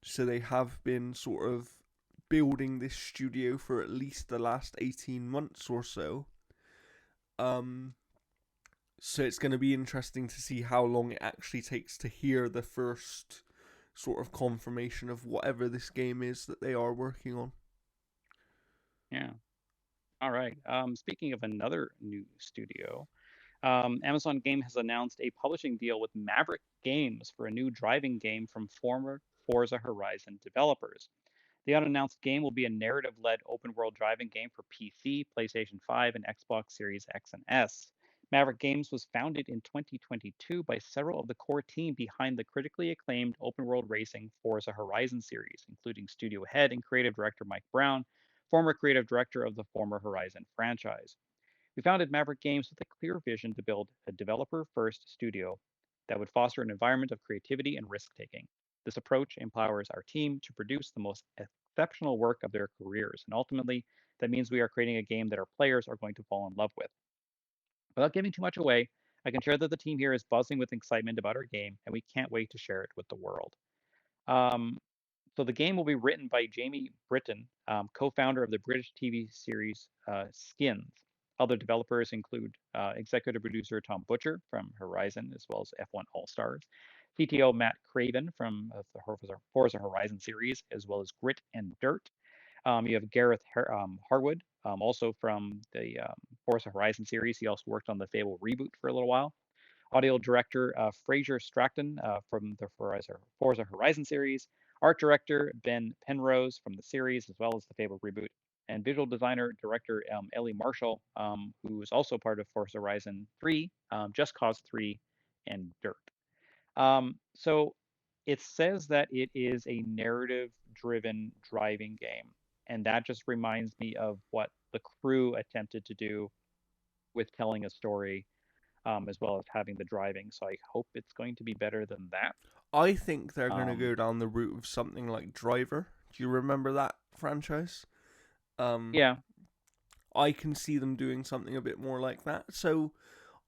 so they have been sort of building this studio for at least the last 18 months or so. Um, so it's going to be interesting to see how long it actually takes to hear the first sort of confirmation of whatever this game is that they are working on. Yeah. All right. Speaking of another new studio, Amazon Game has announced a publishing deal with Maverick Games for a new driving game from former Forza Horizon developers. The unannounced game will be a narrative led open world driving game for PC, PlayStation 5, and Xbox Series X and S. Maverick Games was founded in 2022 by several of the core team behind the critically acclaimed open world racing Forza Horizon series, including studio head and creative director Mike Brown, former creative director of the former Horizon franchise. We founded Maverick Games with a clear vision to build a developer first studio that would foster an environment of creativity and risk taking. This approach empowers our team to produce the most exceptional work of their careers, and ultimately, that means we are creating a game that our players are going to fall in love with. Without giving too much away, I can share that the team here is buzzing with excitement about our game, and we can't wait to share it with the world. Um, so the game will be written by Jamie Britton, co-founder of the British TV series Skins. Other developers include executive producer Tom Butcher from Horizon, as well as F1 All Stars, CTO Matt Craven from the Forza Horizon series, as well as Grit and Dirt. You have Gareth Harwood, also from the Forza Horizon series. He also worked on the Fable reboot for a little while. audio director Fraser Strachan from the Forza Horizon series, art director Ben Penrose from the series as well as the Fable reboot, and visual designer director Ellie Marshall, who is also part of Forza Horizon 3, Just Cause 3, and Dirt. So it says that it is a narrative-driven driving game, and that just reminds me of what the crew attempted to do with telling a story, as well as having the driving. So I hope it's going to be better than that. I think they're going to Um, go down the route of something like Driver. Do you remember that franchise? Um, yeah, I can see them doing something a bit more like that. So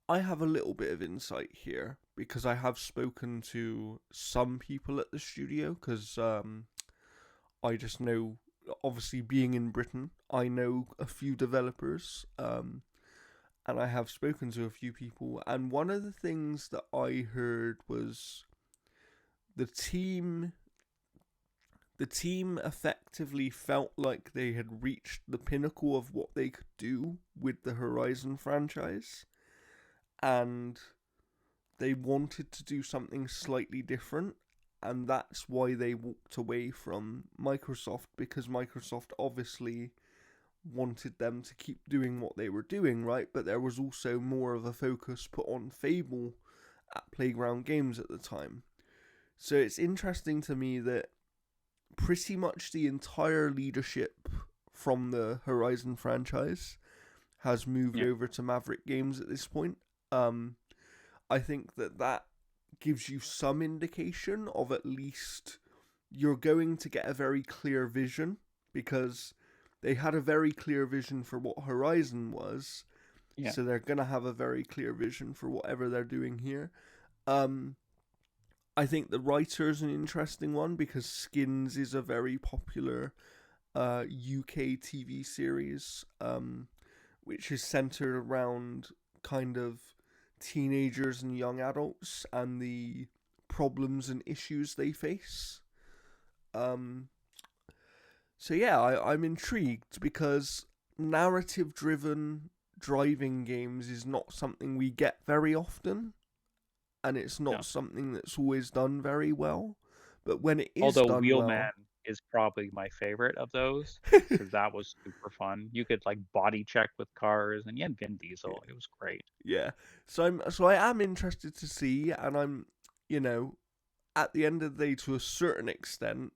I have a little bit of insight here because I have spoken to some people at the studio because I just know, obviously being in Britain, I know a few developers, and I have spoken to a few people. And one of the things that I heard was the team the team effectively felt like they had reached the pinnacle of what they could do with the Horizon franchise, and they wanted to do something slightly different, and that's why they walked away from Microsoft, because Microsoft obviously wanted them to keep doing what they were doing, right? But there was also more of a focus put on Fable at Playground Games at the time. So it's interesting to me that pretty much the entire leadership from the Horizon franchise has moved yeah, over to Maverick Games at this point. Um, I think that gives you some indication of at least you're going to get a very clear vision, because they had a very clear vision for what Horizon was, yeah, so they're going to have a very clear vision for whatever they're doing here. Um, I think the writer is an interesting one because Skins is a very popular UK TV series, which is centered around kind of teenagers and young adults and the problems and issues they face. Um, so yeah, I'm intrigued because narrative-driven driving games is not something we get very often, and it's yeah. not something that's always done very well. But when it is Although done Wheelman well, is probably my favorite of those because that was super fun. You could like body check with cars, and you had Vin Diesel. It was great. yeah. So I am interested to see, and I'm, you know, at the end of the day, to a certain extent,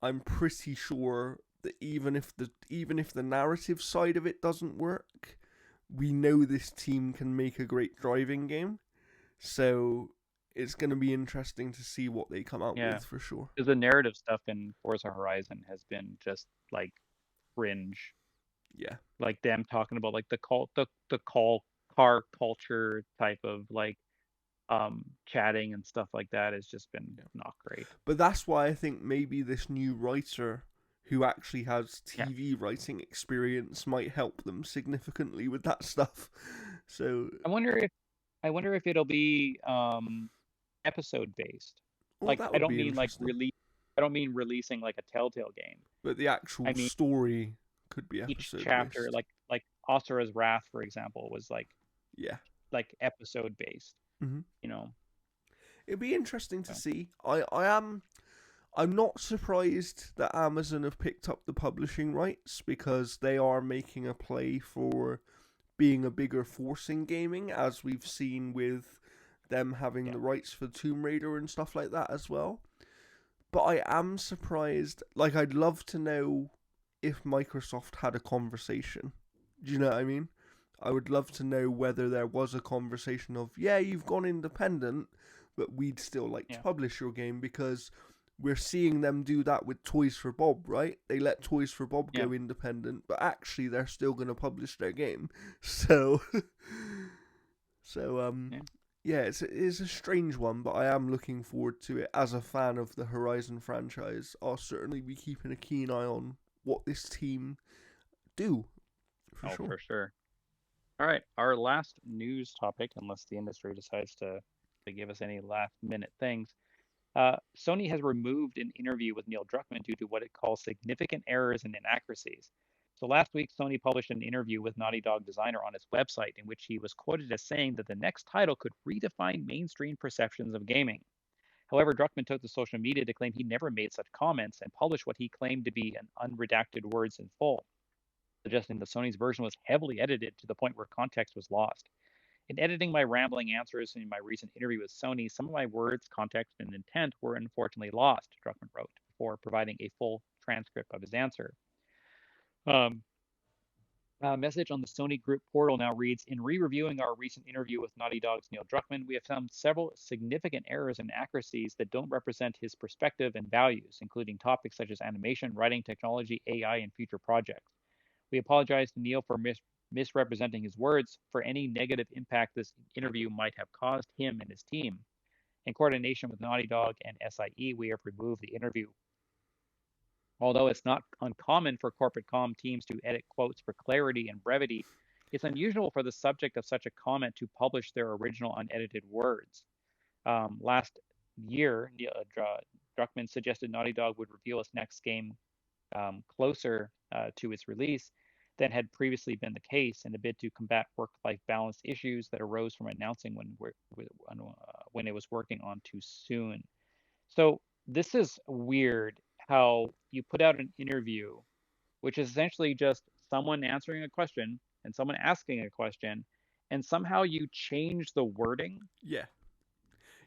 I'm pretty sure that even if the narrative side of it doesn't work, we know this team can make a great driving game. So it's going to be interesting to see what they come out Yeah, with for sure. because the narrative stuff in Forza Horizon has been just like cringe. Yeah, Like them talking about like the car culture type of like chatting and stuff like that has just been yeah. not great. But that's why I think maybe this new writer who actually has Yeah. TV writing experience might help them significantly with that stuff. So, I wonder if it'll be episode based. well, Like that I would don't be mean like interesting. I don't mean releasing like a Telltale game. But the I actual mean story could be each episode chapter, based. like Asura's Wrath, for example, was Yeah. like episode based, Hmm. you know. It'd be interesting to So, see. I'm not surprised that Amazon have picked up the publishing rights, because they are making a play for being a bigger force in gaming, as we've seen with them having yeah. the rights for Tomb Raider and stuff like that as well. But I am surprised. Like, I'd love to know if Microsoft had a conversation. Do you know what I mean? I would love to know whether there was a conversation of, yeah, you've gone independent, but we'd still like to Yeah. publish your game, because we're seeing them do that with Toys for Bob, right? They let Toys for Bob Yeah. go independent, but actually they're still going to publish their game. So, so Yeah. yeah, it's a strange one, but I am looking forward to it. As a fan of the Horizon franchise, I'll certainly be keeping a keen eye on what this team do, for Oh, sure. for sure. All right, our last news topic, unless the industry decides to give us any last minute things. Sony has removed an interview with Neil Druckmann due to what it calls significant errors and inaccuracies. So last week, Sony published an interview with Naughty Dog designer on its website in which he was quoted as saying that the next title could redefine mainstream perceptions of gaming. However, Druckmann took to social media to claim he never made such comments and published what he claimed to be an unredacted words in full, suggesting that Sony's version was heavily edited to the point where context was lost. In editing my rambling answers in my recent interview with Sony, some of my words, context, and intent were unfortunately lost, Druckmann wrote, before providing a full transcript of his answer. A message on the Sony Group portal now reads, in re-reviewing our recent interview with Naughty Dog's Neil Druckmann, we have found several significant errors and inaccuracies that don't represent his perspective and values, including topics such as animation, writing technology, AI, and future projects. We apologize to Neil for misrepresenting his words, for any negative impact this interview might have caused him and his team. In coordination with Naughty Dog and SIE, we have removed the interview. Although it's not uncommon for corporate comm teams to edit quotes for clarity and brevity, it's unusual for the subject of such a comment to publish their original unedited words. Last year, Druckmann suggested Naughty Dog would reveal its next game closer to its release than had previously been the case, in a bid to combat work-life balance issues that arose from announcing when it was working on too soon. So this is weird how you put out an interview, which is essentially just someone answering a question and someone asking a question, and somehow you change the wording. Yeah.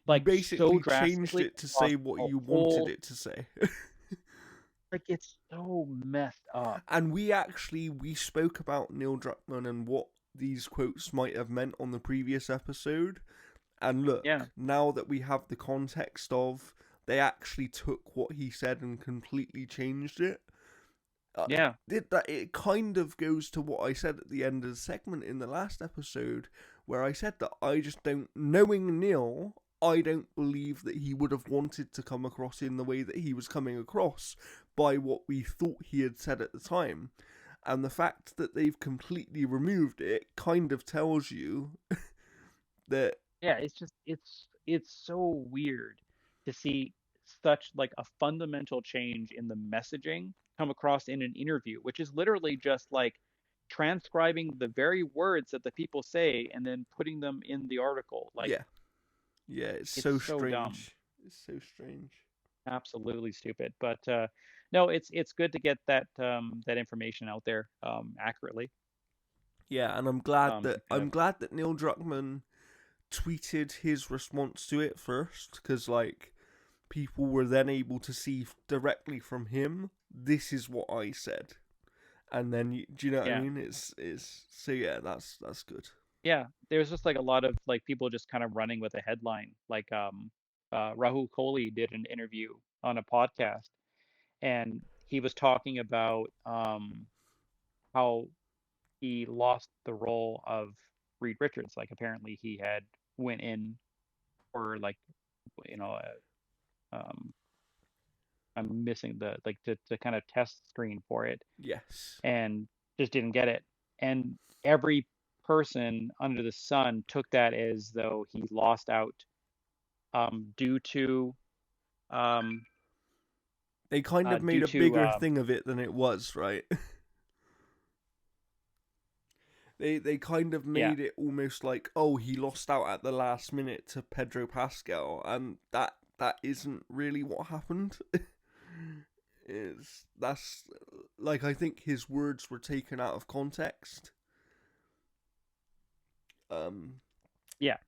Like, you basically so changed it to say what you wanted it to say. Like, it's so messed up. And we spoke about Neil Druckmann and what these quotes might have meant on the previous episode. And look, now that we have the context of, they actually took what he said and completely changed it. It kind of goes to what I said at the end of the segment in the last episode, where I said that I just don't, knowing Neil, I don't believe that he would have wanted to come across in the way that he was coming across by what we thought he had said at the time. And the fact that they've completely removed it kind of tells you that... Yeah, it's so weird to see such like a fundamental change in the messaging come across in an interview, which is literally just like transcribing the very words that the people say and then putting them in the article. Like, it's so strange. Dumb. It's so strange. Absolutely stupid. But no, it's good to get that that information out there accurately. Yeah, and I'm glad that Neil Druckmann tweeted his response to it first, because like people were then able to see directly from him, this is what I said, and then do you know what I mean? It's so yeah, that's good. Yeah, there's just like a lot of like people just kind of running with a headline. Like Rahul Kohli did an interview on a podcast, and he was talking about how he lost the role of Reed Richards. Like apparently he had went in for like, you know, I'm missing the like to kind of test screen for it. Yes. And just didn't get it. And every person under the sun took that as though he lost out due to they kind of made a bigger thing of it than it was, right? They kind of made it almost like, oh, he lost out at the last minute to Pedro Pascal, and that isn't really what happened. That's like, I think his words were taken out of context. And that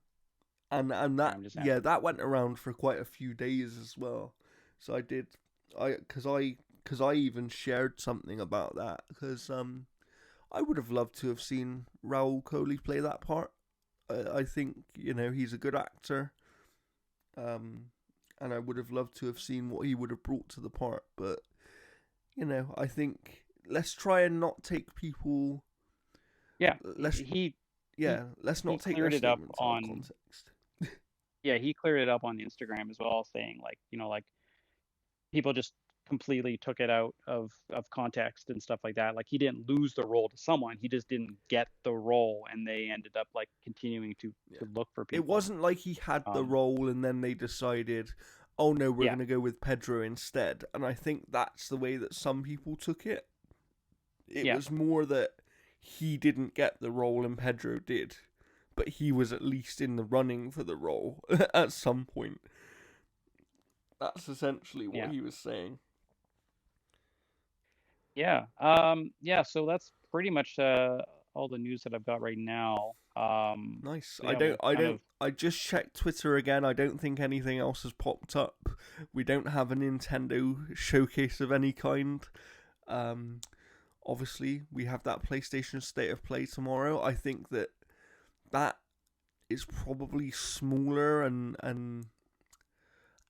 went around for quite a few days as well. So because I even shared something about that, because I would have loved to have seen Rahul Kohli play that part. I think, you know, he's a good actor. And I would have loved to have seen what he would have brought to the part. But, you know, I think let's try and not take people... let's not take their statements out of context. He cleared it up on Instagram as well, saying, like, you know, like, people just completely took it out of context and stuff like that. Like, he didn't lose the role to someone, he just didn't get the role, and they ended up like continuing to look for people. It wasn't like he had the role and then they decided, oh no, we're going to go with Pedro instead. And I think that's the way that some people took it. It Yeah. was more that he didn't get the role and Pedro did, but he was at least in the running for the role at some point. That's essentially what Yeah. he was saying. Yeah. Yeah. So that's pretty much all the news that I've got right now. Nice. So yeah, we'll kind of. I just checked Twitter again. I don't think anything else has popped up. We don't have a Nintendo showcase of any kind. Um, Obviously, we have that PlayStation State of Play tomorrow. I think that is probably smaller and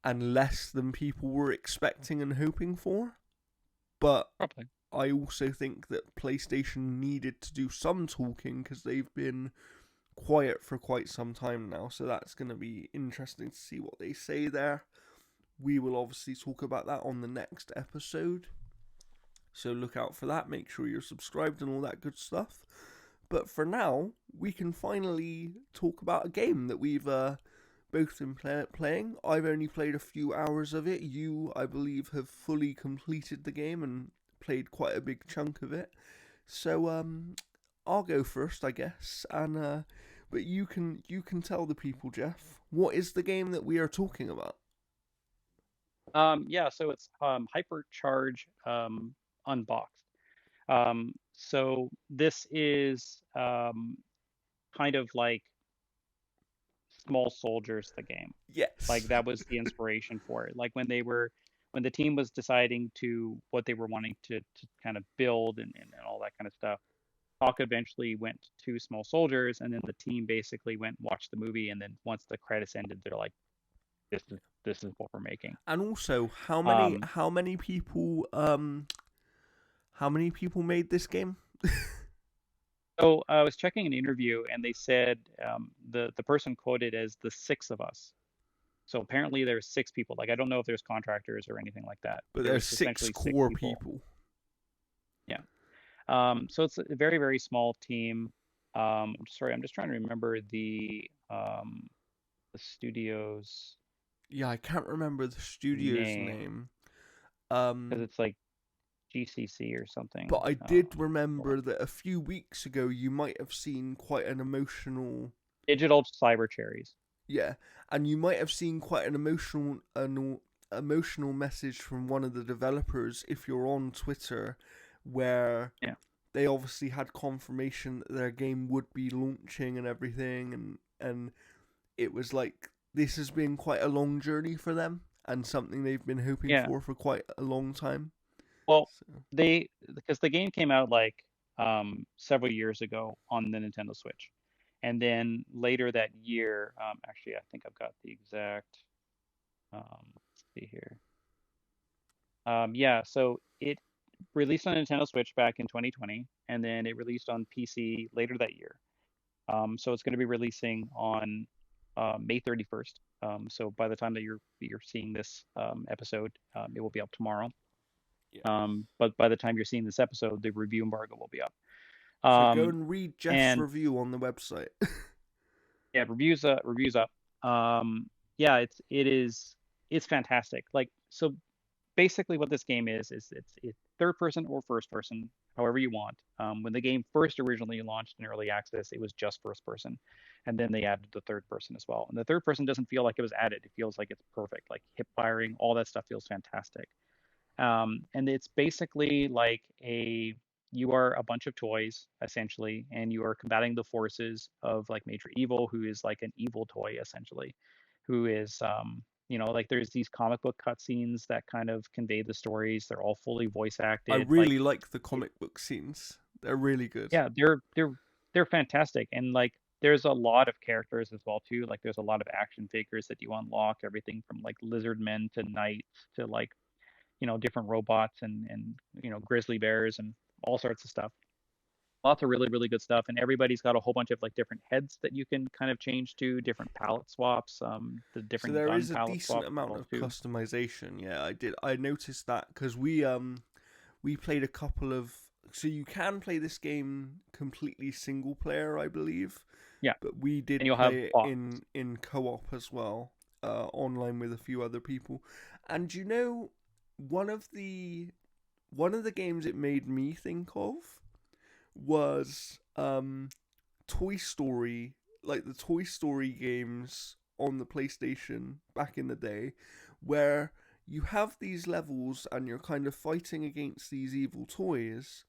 less than people were expecting and hoping for. But Probably. I also think that PlayStation needed to do some talking because they've been quiet for quite some time now. So that's going to be interesting to see what they say there. We will obviously talk about that on the next episode. So look out for that. Make sure you're subscribed and all that good stuff. But for now, we can finally talk about a game that we've both been playing. I've only played a few hours of it. You, I believe, have fully completed the game and played quite a big chunk of it. So I'll go first, I guess. And but you can tell the people, Jeff, what is the game that we are talking about? Yeah. So it's Hypercharge Unboxed. So this is kind of like Small Soldiers, the game. Like Yes. that was the inspiration for it. Like when the team was deciding to what they were wanting to kind of build and all that kind of stuff. Talk eventually went to Small Soldiers, and then the team basically went and watched the movie, and then once the credits ended, they're like, this is what we're making. And also, Um, how many people made this game? so I was checking an interview, and they said the person quoted as the six of us. So apparently there's six people. Like I don't know if there's contractors or anything like that. But There there's was six essentially six core people. people. Yeah. So it's a very, very small team. Sorry, I'm just trying to remember the studio's Yeah, I can't remember the studio's name name. because Um, it's like GCC or something. but I did Hold on. remember that a few weeks ago you might have seen quite an emotional, Digital Cyber Cherries. yeah, and you might have seen quite an emotional message from one of the developers if you're on Twitter, where Yeah. they obviously had confirmation that their game would be launching and everything, and it was like this has been quite a long journey for them and something they've been hoping Yeah. for quite a long time. Well, So, because the game came out like several years ago on the Nintendo Switch. And then later that year, actually, I think I've got the exact, let's see here. Yeah, so it released on Nintendo Switch back in 2020, and then it released on PC later that year. So it's going to be releasing on May 31st. So by the time that you're seeing this episode, it will be up tomorrow. yeah. But by the time you're seeing this episode, the review embargo will be up. So go Um, and read Jeff's and review on the website. yeah, reviews up. Yeah, it's fantastic. Like so, basically what this game is it's third person or first person, however you want. When the game first originally launched in early access, it was just first person, and then they added the third person as well. And the third person doesn't feel like it was added; it feels like it's perfect. Like hip firing, all that stuff feels fantastic. And it's basically like a you are a bunch of toys essentially, and you are combating the forces of like Major Evil, who is like an evil toy essentially, who is like there's these comic book cutscenes that kind of convey the stories. They're all fully voice I acted. Like really like the it, comic book scenes. They're really good. yeah, they're fantastic, and like there's a lot of characters as well too. Like there's a lot of action figures that you unlock, everything from like lizard men to knights to like different robots and grizzly bears and all sorts of stuff. Lots of really, really good stuff. And everybody's got a whole bunch of like different heads that you can kind of change to, different palette swaps, the So different there gun is a palette decent swaps as amount well of too. customization. Yeah, I did. I noticed that because we played a couple of. So you can play this game completely single player, I believe, Yeah. but we And did you'll have play it bots. in co-op as well, online with a few other people. And one of the one of the games it made me think of was Toy Story, like the Toy Story games on the PlayStation back in the day, where you have these levels and you're kind of fighting against these evil toys,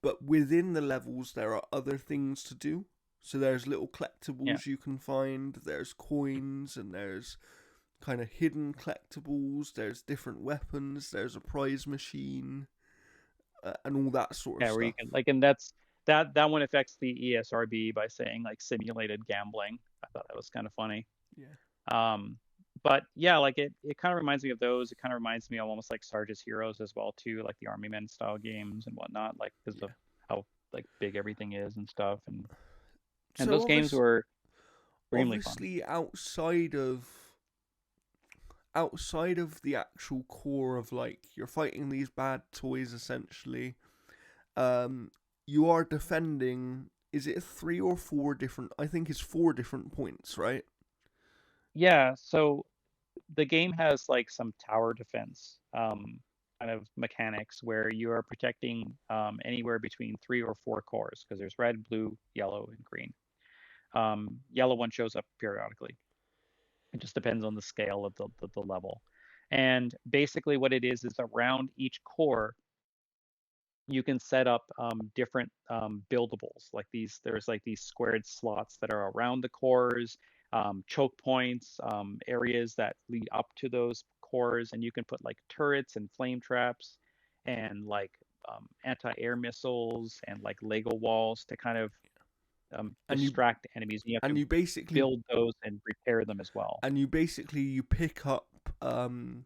but within the levels there are other things to do. So there's little Yeah. collectibles you can find, there's coins, and there's kind of hidden collectibles, there's different weapons, there's a prize machine, and all that sort of Yeah, where you stuff. can like, and that one affects the ESRB by saying like simulated gambling. I thought that was kind of funny. Yeah. Um, but yeah, like it kind of reminds me of those. It kind of reminds me of almost like Sarge's Heroes as well too, like the Army Men style games and whatnot, like because of Yeah. how like big everything is and stuff. And So those games were extremely fun. obviously outside of the actual core of like you're fighting these bad toys essentially, um you are defending, is it three or four different, I think it's four different points, right? Yeah, so the game has like some tower defense kind of mechanics where you are protecting anywhere between three or four cores because there's red, blue, yellow, and green. Yellow one shows up periodically. It just depends on the scale of the level. And basically, what it is around each core, you can set up different buildables. Like these, there's like these squared slots that are around the cores, choke points, areas that lead up to those cores, and you can put like turrets and flame traps, and like anti-air missiles and like Lego walls to kind of and you distract enemies. And you have and to you basically build those and repair them as well. you pick up um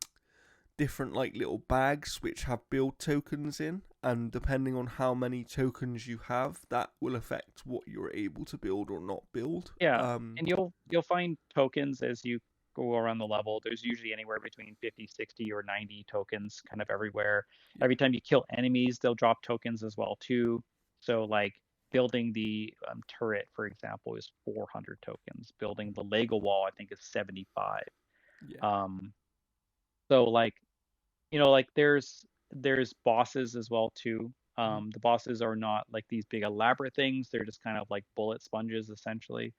different like little bags which have build tokens in, and depending on how many tokens you have, that will affect what you're able to build or not build. Yeah, and you'll find tokens as you go around the level. There's usually anywhere between 50, 60, or 90 tokens kind of everywhere. Yeah. Every time you kill enemies, they'll drop tokens as well too. So like building the turret, for example, is 400 tokens. Building the Lego wall, I think, is 75. Yeah. Um, so like, like there's bosses as well too. Mhm. The bosses are not like these big elaborate things. They're just kind of like bullet sponges essentially,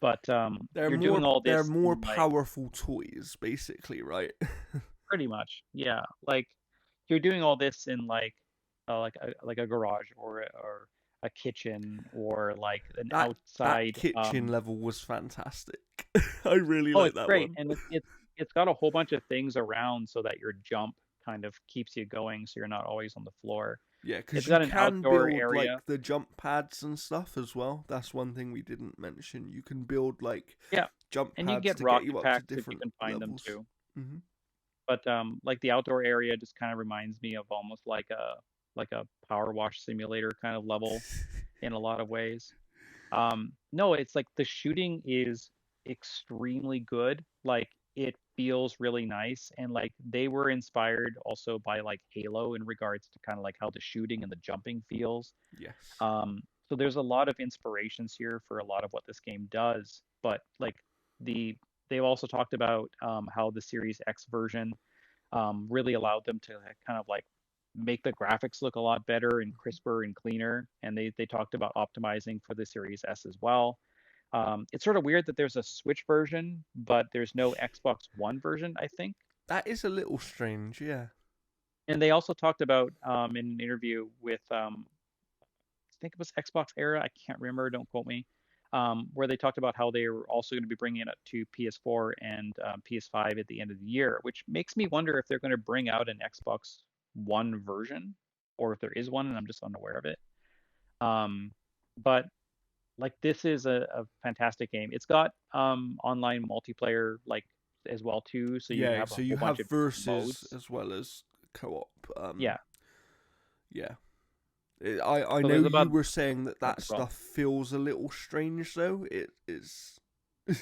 but you're doing all They're this more in like powerful toys basically, right? pretty much, yeah. Like you're doing all this in like a garage or a kitchen or like an That outside. kitchen level was fantastic. I really Oh, like it's that great, one. and it's got a whole bunch of things around so that your jump kind of keeps you going, so you're not always on the floor. Yeah, It's because you got an can outdoor build area. like the jump pads and stuff as well. That's one thing we didn't mention. You can build like Yeah, jump and you pads get to get you rocket up to packs if you different can find them levels. too. Hmm. But like the outdoor area just kind of reminds me of almost like a power wash simulator kind of level in a lot of ways. No, it's like the shooting is extremely good. Like it feels really nice, and like they were inspired also by like Halo in regards to kind of like how the shooting and the jumping feels. Yes. So there's a lot of inspirations here for a lot of what this game does, but like the they've also talked about how the Series X version really allowed them to kind of like make the graphics look a lot better and crisper and cleaner. And they talked about optimizing for the Series S as well. It's sort of weird that there's a Switch version, but there's no Xbox One version, I think. That is a little strange, yeah. And they also talked about in an interview with I think it was Xbox Era. I can't remember. Don't quote me. Where they talked about how they were also going to be bringing it up to PS4 and PS5 at the end of the year, which makes me wonder if they're going to bring out an Xbox One version, or if there is one and I'm just unaware of it. Um, but like this is a fantastic game. It's got online multiplayer like as well too, so you Yeah, have a so you whole bunch have of different versus modes. as well as co-op. Yeah, Yeah. I so know there's about you were saying that oh, that go on. stuff feels a little strange though. It is.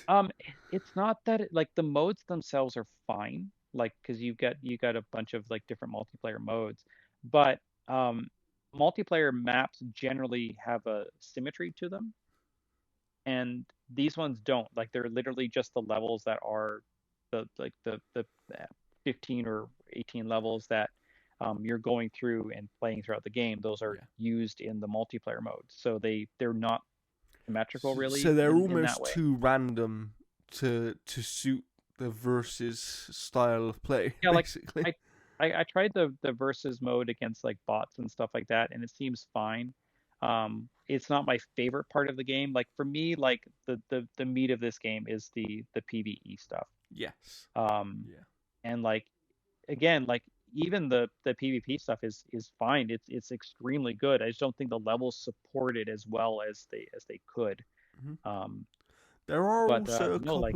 Um, it's not that like the modes themselves are fine, like because you got a bunch of like different multiplayer modes, but um, multiplayer maps generally have a symmetry to them, and these ones don't. Like they're literally just the levels that are the 15 or 18 levels that you're going through and playing throughout the game, those are Yeah. used in the multiplayer mode. So they're not symmetrical So really they're in that almost way. too random to suit the versus style of play, Yeah, like basically. I I tried the versus mode against like bots and stuff like that, and it seems fine. It's not my favorite part of the game. Like for me, like the meat of this game is the PvE stuff. Yes. Um, Yeah. and like again, like even the PvP stuff is fine. It's extremely good. I just don't think the levels support it as well as they could. Hmm. Um, There are but also a no, like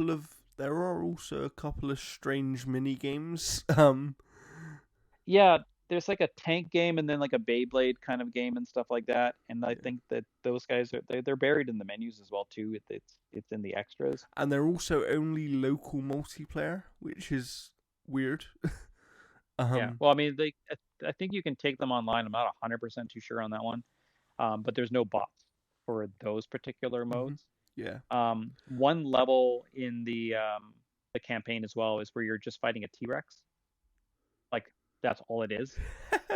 couple of strange mini games. yeah, there's like a tank game and then like a Beyblade kind of game and stuff like that. And I Yeah. think that those guys are they're buried in the menus as well too. It's in the extras. And they're also only local multiplayer, which is weird. Yeah. um Well, I mean, I think you can take them online. I'm not 100% too sure on that one. But there's no bots for those particular mhm. modes. Yeah. One level in the campaign as well is where you're just fighting a T-Rex. Like that's all it is.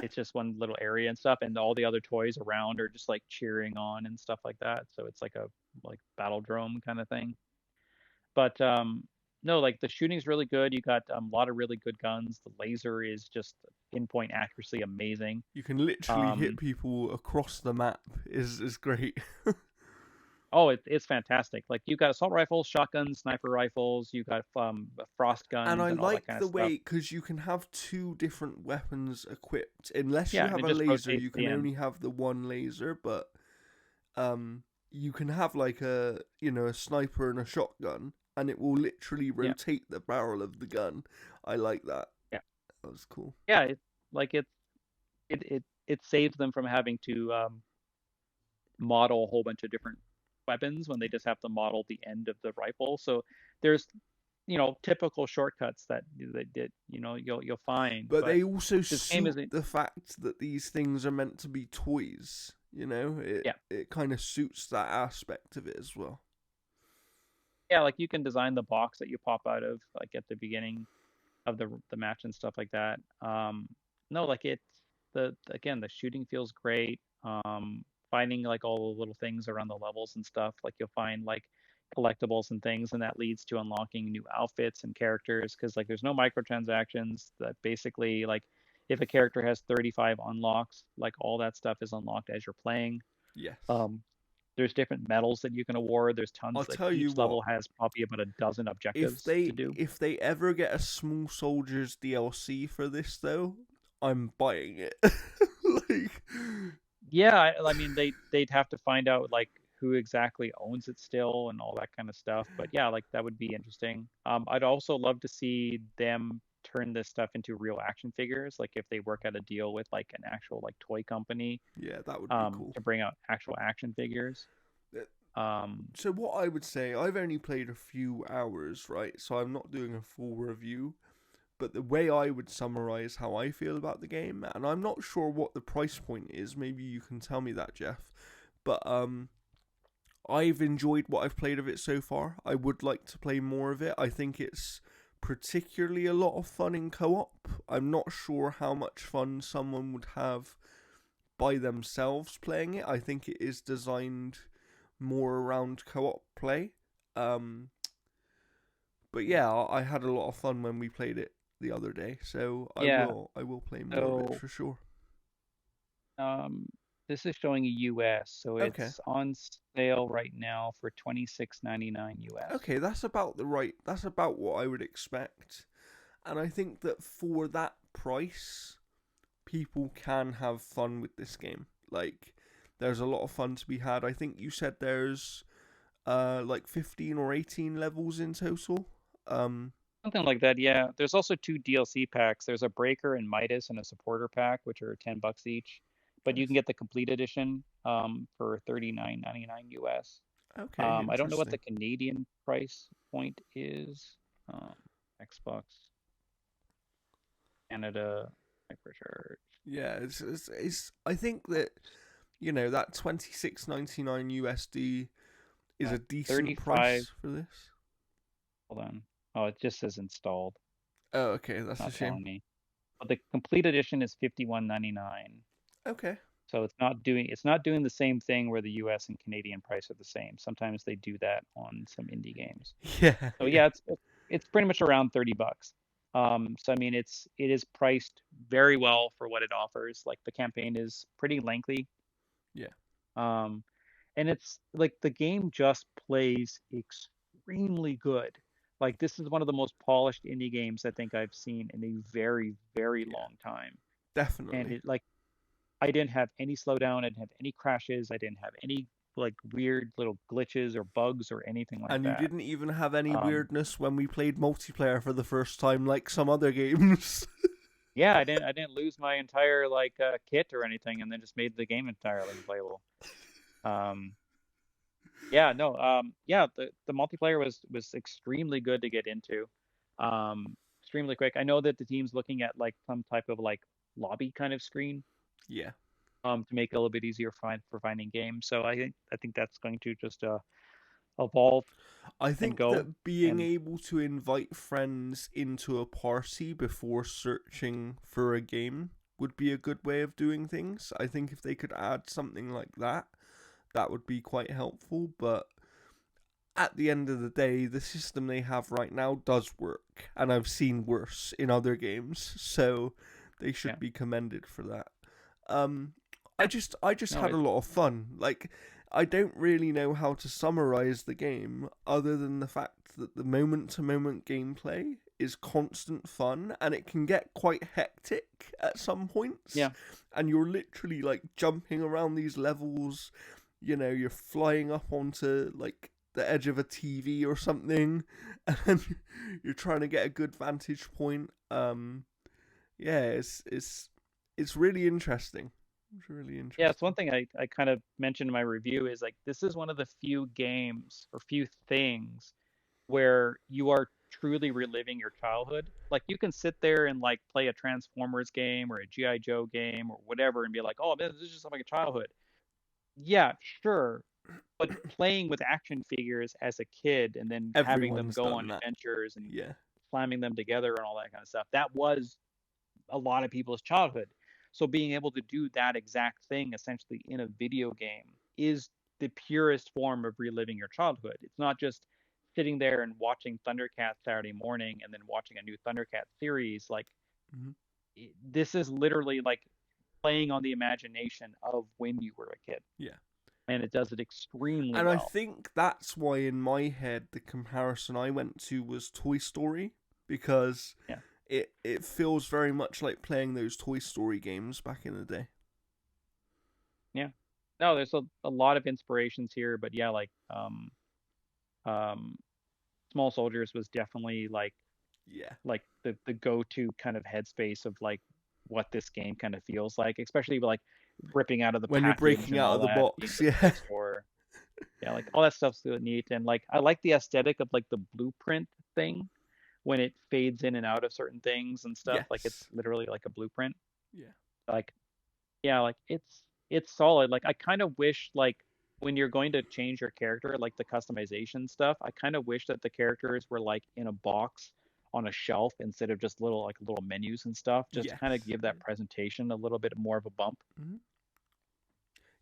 It's just one little area and stuff, and all the other toys around are just like cheering on and stuff like that. So it's like a like battle drone kind of thing. But no, like the shooting's really good. You got a lot of really good guns. The laser is just pinpoint accuracy amazing. You can literally hit Um, people across the map. Is great. oh, it's fantastic. Like you got assault rifles, shotguns, sniper rifles. You got frost And guns I and all that like kind of the stuff. way, because you can have two different weapons equipped. Unless you Yeah, and have it a just laser, rotates you the can end. only have the one laser. But you can have like a sniper and a shotgun, and it will literally Yeah, rotate the barrel of the gun. I like that. yeah, That was cool. yeah. Like it saves them from having to model a whole bunch of different weapons when they just have to model the end of the rifle. So there's typical shortcuts that you'll find, But but they also this game suit isn't. the fact that these things are meant to be toys. It Yeah, it kind of suits that aspect of it as well. yeah, like you can design the box that you pop out of like at the beginning of the match and stuff like that. No, like it's the again the shooting feels great. Finding like all the little things around the levels and stuff, like you'll find like collectibles and things, and that leads to unlocking new outfits and characters because like there's no microtransactions. That basically like if a character has 35 unlocks, like all that stuff is unlocked as you're playing. Yes. Um, there's different medals that you can award. There's I'll tons, like tell you each what. level has probably about a dozen If objectives to they do. if they ever get a Small Soldiers DLC for this though, I'm buying it. Like, Yeah, I mean they'd have to find out like who exactly owns it still and all that kind of stuff. But yeah, like that would be interesting. I'd also love to see them turn this stuff into real action figures, like if they work out a deal with like an actual like toy company, yeah, that would be cool. to bring out actual action figures. Uh, Um, So what I would say, I've only played a few hours, right? So I'm not doing a full review. But the way I would summarize how I feel about the game, and I'm not sure what the price point is. Maybe you can tell me that, Jeff. But I've enjoyed what I've played of it so far. I would like to play more of it. I think it's particularly a lot of fun in co-op. I'm not sure how much fun someone would have by themselves playing it. I think it is designed more around co-op play. Um, but yeah, I had a lot of fun when we played it the other day, so yeah. I will play more of it So for sure. um, this is showing a US, so Okay. it's on sale right now for 26.99 US. Okay, that's about what I would expect. And I think that for that price, people can have fun with this game. Like, there's a lot of fun to be had. I think you said there's like 15 or 18 levels in total. Um Something like that, yeah. There's also two DLC packs. There's a Breaker and Midas and a Supporter pack, which are $10 each. But you can nice. get the complete edition for 39.99 US. Okay, I don't know what the interesting. Canadian price point is. Um, Xbox Canada Hypercharge. Yeah, it's I think that that 26.99 USD is a decent 35. price for this. Hold on. Oh, it just says installed. Oh, okay, It's that's a not shame. telling me. but the complete edition is $51.99. Okay. So it's not doing the same thing where the US and Canadian price are the same. Sometimes they do that on some indie games. Yeah, So yeah, yeah, it's pretty much around $30. So I mean it is priced very well for what it offers. Like the campaign is pretty lengthy. yeah, Um, and it's like the game just plays extremely good. Like this is one of the most polished indie games I think I've seen in a very, very yeah. long time. And Definitely. it like I didn't have any slowdown, I didn't have any crashes, I didn't have any like weird little glitches or bugs or anything like And you that. didn't even have any Um, weirdness when we played multiplayer for the first time, like some other games. yeah, I didn't lose my entire like kit or anything, and then just made the game entirely unplayable. Um, yeah, no, yeah, the multiplayer was extremely good to get into, extremely quick. I know that the team's looking at like some type of like lobby kind of screen, Yeah. to make it a little bit easier for finding games. So I think that's going to just evolve I and think go. that being And able to invite friends into a party before searching for a game would be a good way of doing things. I think if they could add something like that, that would be quite helpful. But at the end of the day, the system they have right now does work, and I've seen worse in other games, so they yeah, should be commended for that. Um, I just no, had a it lot of fun. Like, I don't really know how to summarize the game other than the fact that the moment to moment gameplay is constant fun, and it can get quite hectic at some points, yeah. and you're literally like jumping around these levels. You're flying up onto like the edge of a TV or something, and you're trying to get a good vantage point. Yeah, it's really interesting. It's really Yeah, it's one interesting. thing I kind of mentioned in my review is like this is one of the few games or few things where you are truly reliving your childhood. Like you can sit there and like play a Transformers game or a G.I. Joe game or whatever and be like, oh man, this is just like a childhood. Yeah, sure. But playing with action figures as a kid and then having them Everyone's go done on that. adventures and Yeah, slamming them together and all that kind of stuff, that was a lot of people's childhood. So being able to do that exact thing essentially in a video game is the purest form of reliving your childhood. It's not just sitting there and watching Thundercats Saturday morning and then watching a new Thundercats series. Like hmm this is literally like playing on the imagination of when you were a kid, yeah. and it does it extremely And I well. think that's why in my head the comparison I went to was Toy Story, because Yeah, it feels very much like playing those Toy Story games back in the day. yeah. No, there's a lot of inspirations here, but yeah, like um, Small Soldiers was definitely Yeah. like the go-to kind of headspace of like what this game kind of feels like, especially with like ripping out of the When you're package breaking and out all of the that, being box, able to yeah. play store. Yeah, like all that stuff's really neat. And like I like the aesthetic of like the blueprint thing when it fades in and out of certain things and stuff. Like it's Yes. literally like a blueprint. Yeah. Like yeah, like it's solid. Like I kind of wish like when you're going to change your character, like the customization stuff, I kind of wish that the characters were like in a box on a shelf instead of just little menus and stuff, just to kind of Yes. give that presentation a little bit more of a bump. hmm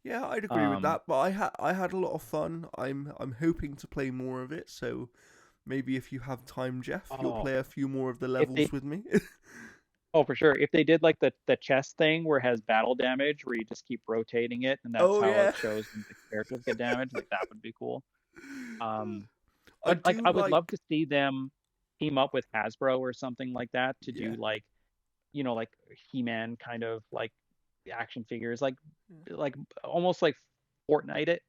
Yeah, I'd agree with Um, that. But I had a lot of fun. I'm hoping to play more of it. So maybe if you have time, Jeff, you'll oh, play a few more of the if levels they with me. oh for sure, if they did like the chest thing where it has battle damage, where you just keep rotating it, and that's Oh how yeah. it shows when the characters get damaged, like that would be cool. Um, I but like do I would love like. to see them team up with Hasbro or something like that to Yeah. do like like He-Man kind of like action figures, like almost like Fortnite it,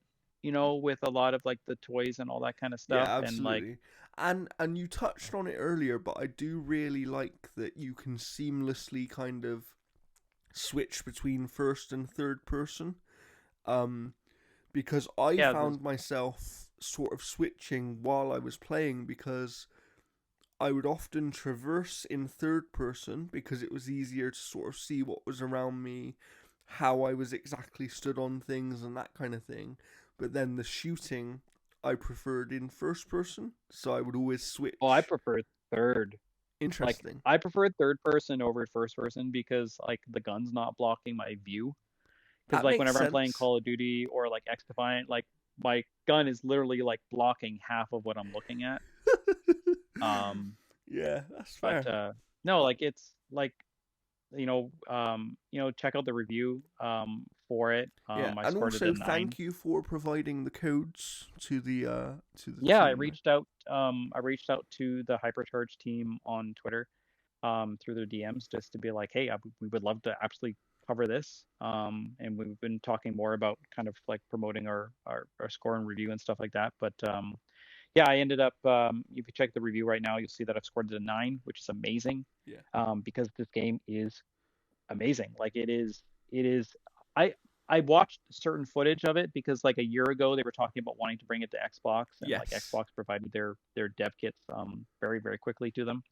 with a lot of like the toys and all that kind of stuff. Yeah, And like, absolutely. And you touched on it earlier, but I do really like that you can seamlessly kind of switch between first and third person. Um, because I yeah, there's found myself sort of switching while I was playing because I would often traverse in third person because it was easier to sort of see what was around me, how I was exactly stood on things, and that kind of thing. But then the shooting I preferred in first person, so I would always oh, I switch. prefer third. Like Interesting. I prefer third person over first person because like the gun's not blocking my view. Because That like makes whenever I'm playing sense. Call of Duty or like X Defiant, like my gun is literally like blocking half of what I'm looking at. Um, Yeah, that's but fair. no, Uh, like it's like check out the review yeah, for it. yeah, I and scored it a also 9. thank you for providing the codes to the Yeah, team. I reached out to the Hypercharge team on Twitter through their DMs just to be like, hey, we would love to actually cover this. And we've been talking more about kind of like promoting our score and review and stuff like that. But yeah, I ended up, if you check the review right now, you'll see that I've scored it a 9, which is amazing Yeah. because this game is amazing. Like it is. I I watched certain footage of it because like a year ago they were talking about wanting to bring it to Xbox and like Yes. Xbox provided their dev kits very very quickly to them.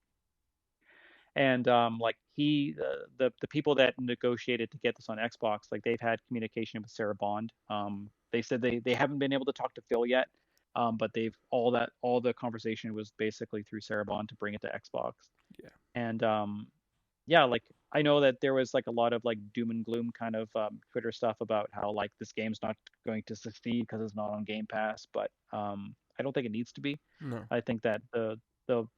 And like the people that negotiated to get this on Xbox, like they've had communication with Sarah Bond. They said they haven't been able to talk to Phil yet, but they've all the conversation was basically through Sarah Bond to bring it to Xbox. Yeah. And yeah, like I know that there was like a lot of like doom and gloom kind of Twitter stuff about how like this game's not going to succeed because it's not on Game Pass, but I don't think it needs to be. No. I think that the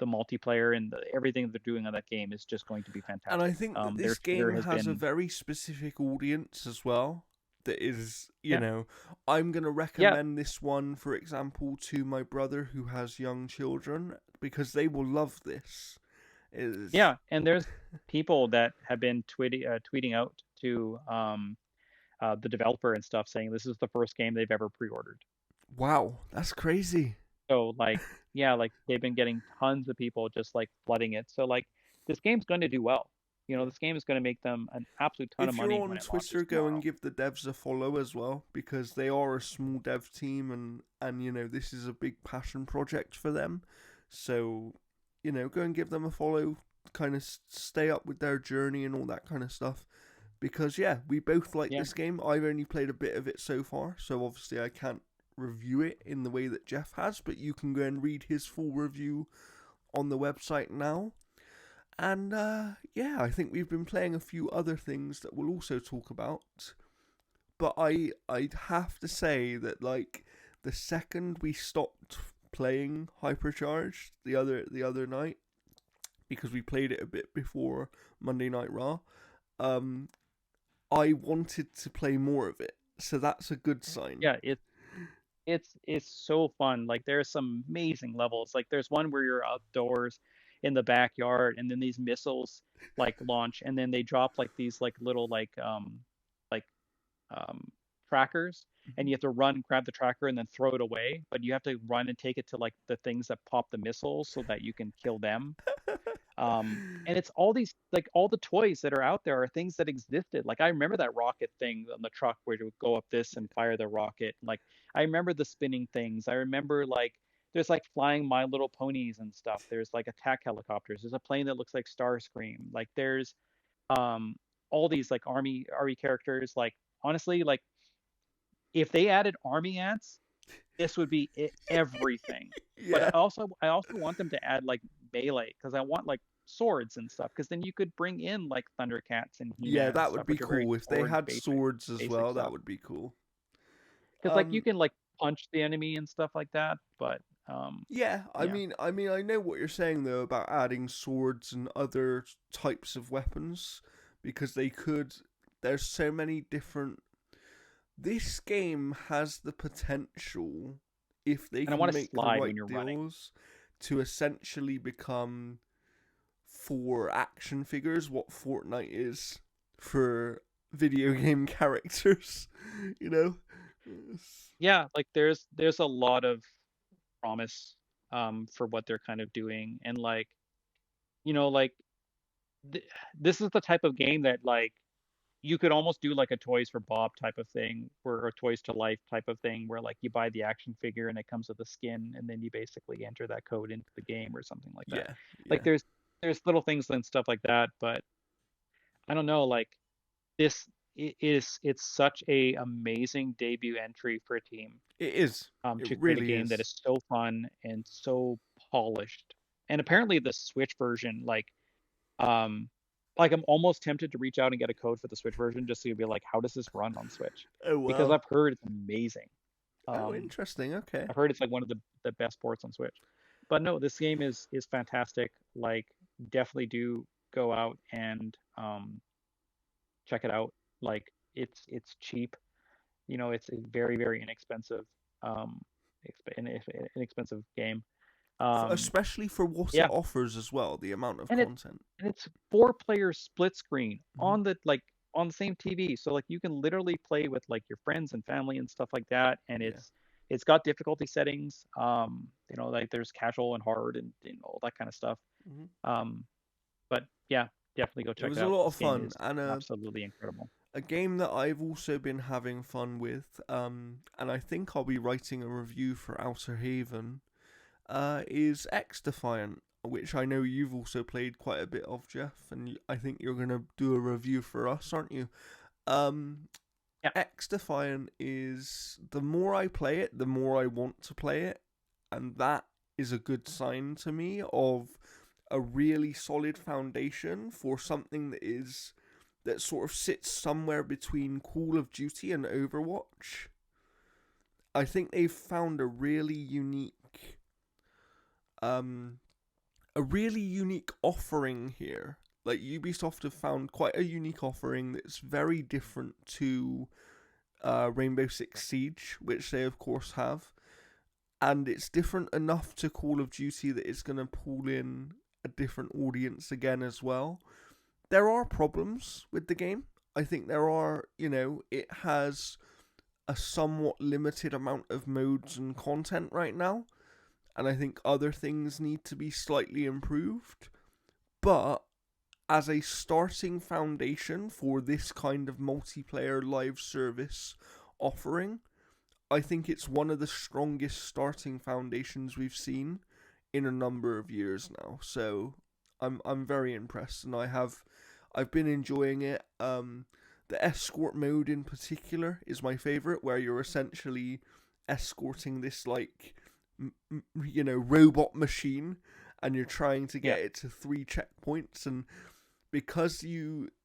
multiplayer and everything they're doing on that game is just going to be And I fantastic. think that Their this Twitter game has has a been very specific audience as well. That is, yeah I'm going to yeah recommend this one, for example, to my brother who has young children because they will love this. It is yeah, and there's people that have been tweeting out to the developer and stuff saying this is the first game they've ever pre-ordered. wow, that's crazy. So like yeah, like they've been getting tons of people just like flooding it. So like this game's going to do well. Yeah. This game is going to make them an absolute ton of If you're money when on it launches Twitter, go and tomorrow. give the devs a follow as well because they are a small dev team and this is a big passion project for them. So, go and give them a follow, kind of stay up with their journey and all that kind of stuff. Because yeah, we both like Yeah, this game. I've only played a bit of it so far, so obviously I can't review it in the way that Jeff has, but you can go and read his full review on the website now. And yeah, I think we've been playing a few other things that we'll also talk about. But I'd have to say that like the second we stopped playing Hypercharged the other night because we played it a bit before Monday Night Raw, um, I wanted to play more of it. So that's a good sign. yeah, it's so fun. Like there's some amazing levels. Like there's one where you're outdoors in the backyard and then these missiles like launch and then they drop like these like little like um, trackers, and Mhm. you have to run, grab the tracker, and then throw it away. But you have to run and take it to like the things that pop the missiles so that you can kill them. And it's all these like all the toys that are out there are things that existed. Like I remember that rocket thing on the truck where it would go up this and fire the rocket. Like I remember the spinning things. I remember like there's like flying My Little Ponies and stuff. There's like attack helicopters. There's a plane that looks like Starscream. Like there's um all these like army characters. Like honestly, like if they added army ants, this would be everything. But Yeah. I also want them to add like melee because I want like swords and stuff because then you could bring in like Thundercats and Yeah, He-Man and that would stuff, be which are very cool. If they sword had swords as basic well, that stuff. would be cool. Because like you Um, can like punch the enemy and stuff like that, but yeah, I yeah, mean, I mean, I know what you're saying though about adding swords and other types of weapons because they could. There's so many different. This game has the potential, if they and I can want to make the slide right when you're running. deals, to essentially become for action figures what Fortnite is for video game characters. You know. Yeah, like there's a lot of promise for what they're kind of doing, and like like th- this is the type of game that like you could almost do like a Toys for Bob type of thing, or a Toys to Life type of thing, where like you buy the action figure and it comes with a skin, and then you basically enter that code into the game or something like that. Yeah, Like yeah. there's little things and stuff like that, but I don't know, like this it's such a amazing debut entry for a team It is. It to create a really game that is. is so fun and so polished. And apparently the Switch version, um, I'm almost tempted to reach out and get a code for the Switch version just to be like, how does this run on Switch? Oh Because well. I've heard it's amazing. Oh, Um, interesting. Okay. I've heard it's like one of the best ports on Switch. But no, this game is fantastic. Like, definitely do go out and check it out. Like, it's cheap. It's a very, very inexpensive um inexpensive game. Um, Especially for what it yeah, offers as well, the amount of and it content. and it's four-player split screen Hmm. on the same TV. So like you can literally play with like your friends and family and stuff like that. And Yeah. it's got difficulty settings. Like there's casual and hard and all that kind of stuff. Hmm. Um, but yeah, definitely go It check was it a out. lot of This game fun, is and absolutely incredible. a game that I've also been having fun with, and I think I'll be writing a review for Outer Haven, is X Defiant, which I know you've also played quite a bit of, Jeff, and I think you're gonna do a review for us, aren't you? Um, Yeah, X Defiant is, the more I play it, the more I want to play it, and that is a good sign to me of a really solid foundation for something that sort of sits somewhere between Call of Duty and Overwatch. I think they've found um a really unique offering here. Like Ubisoft have found quite a unique offering that's very different to Rainbow Six Siege, which they of course have, and it's different enough to Call of Duty that it's going to pull in a different audience again as well. There are problems with the game. I think there are, it has a somewhat limited amount of modes and content right now, and I think other things need to be slightly improved. But as a starting foundation for this kind of multiplayer live service offering, I think it's one of the strongest starting foundations we've seen in a number of years now. So I'm very impressed, and I've been enjoying it. The escort mode in particular is my favorite, where you're essentially escorting this like robot machine, and you're trying to yeah, get it to 3 checkpoints, and because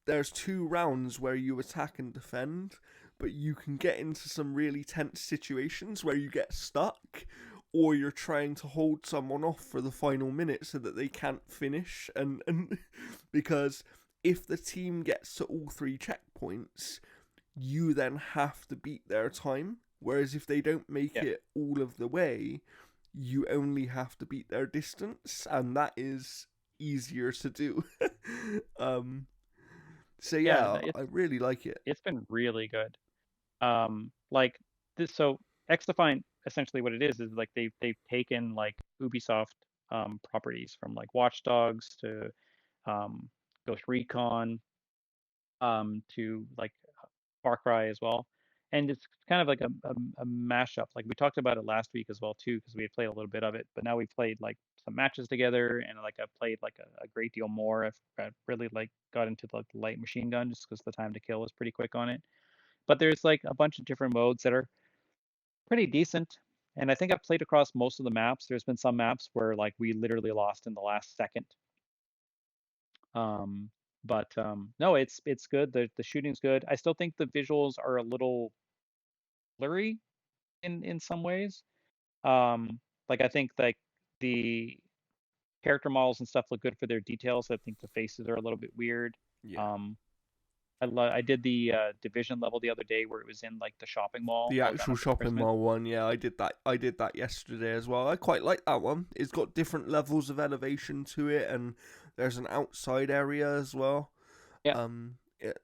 there's 2 rounds where you attack and defend, but you can get into some really tense situations where you get stuck, or you're trying to hold someone off for the final minute so that they can't finish, and because if the team gets to all 3 checkpoints, you then have to beat their time, whereas if they don't make yeah, it all of the way, you only have to beat their distance, and that is easier to do. um, so yeah. yeah, I really like it. It's been really good. Like this, so XDefiant essentially what it is like they've taken like Ubisoft properties from like Watch Dogs to um Ghost Recon to like Far Cry as well. And it's kind of like a mashup. Like we talked about it last week as well too, because we had played a little bit of it. But now we played like some matches together, and like I played like a great deal more. I've really like got into like the light machine gun just because the time to kill was pretty quick on it. But there's like a bunch of different modes that are pretty decent. And I think I've played across most of the maps. There's been some maps where like we literally lost in the last second. Um, but no, it's good. The shooting's good. I still think the visuals are a little blurry in some ways. Like I think like the character models and stuff look good for their details. I think the faces are a little bit weird. Yeah. Um, I did the division level the other day where it was in like the shopping mall The all done actual up for shopping Christmas. mall one, yeah, I did that. I did that yesterday as well. I quite like that one. It's got different levels of elevation to it, and there's an outside area as well. Yeah,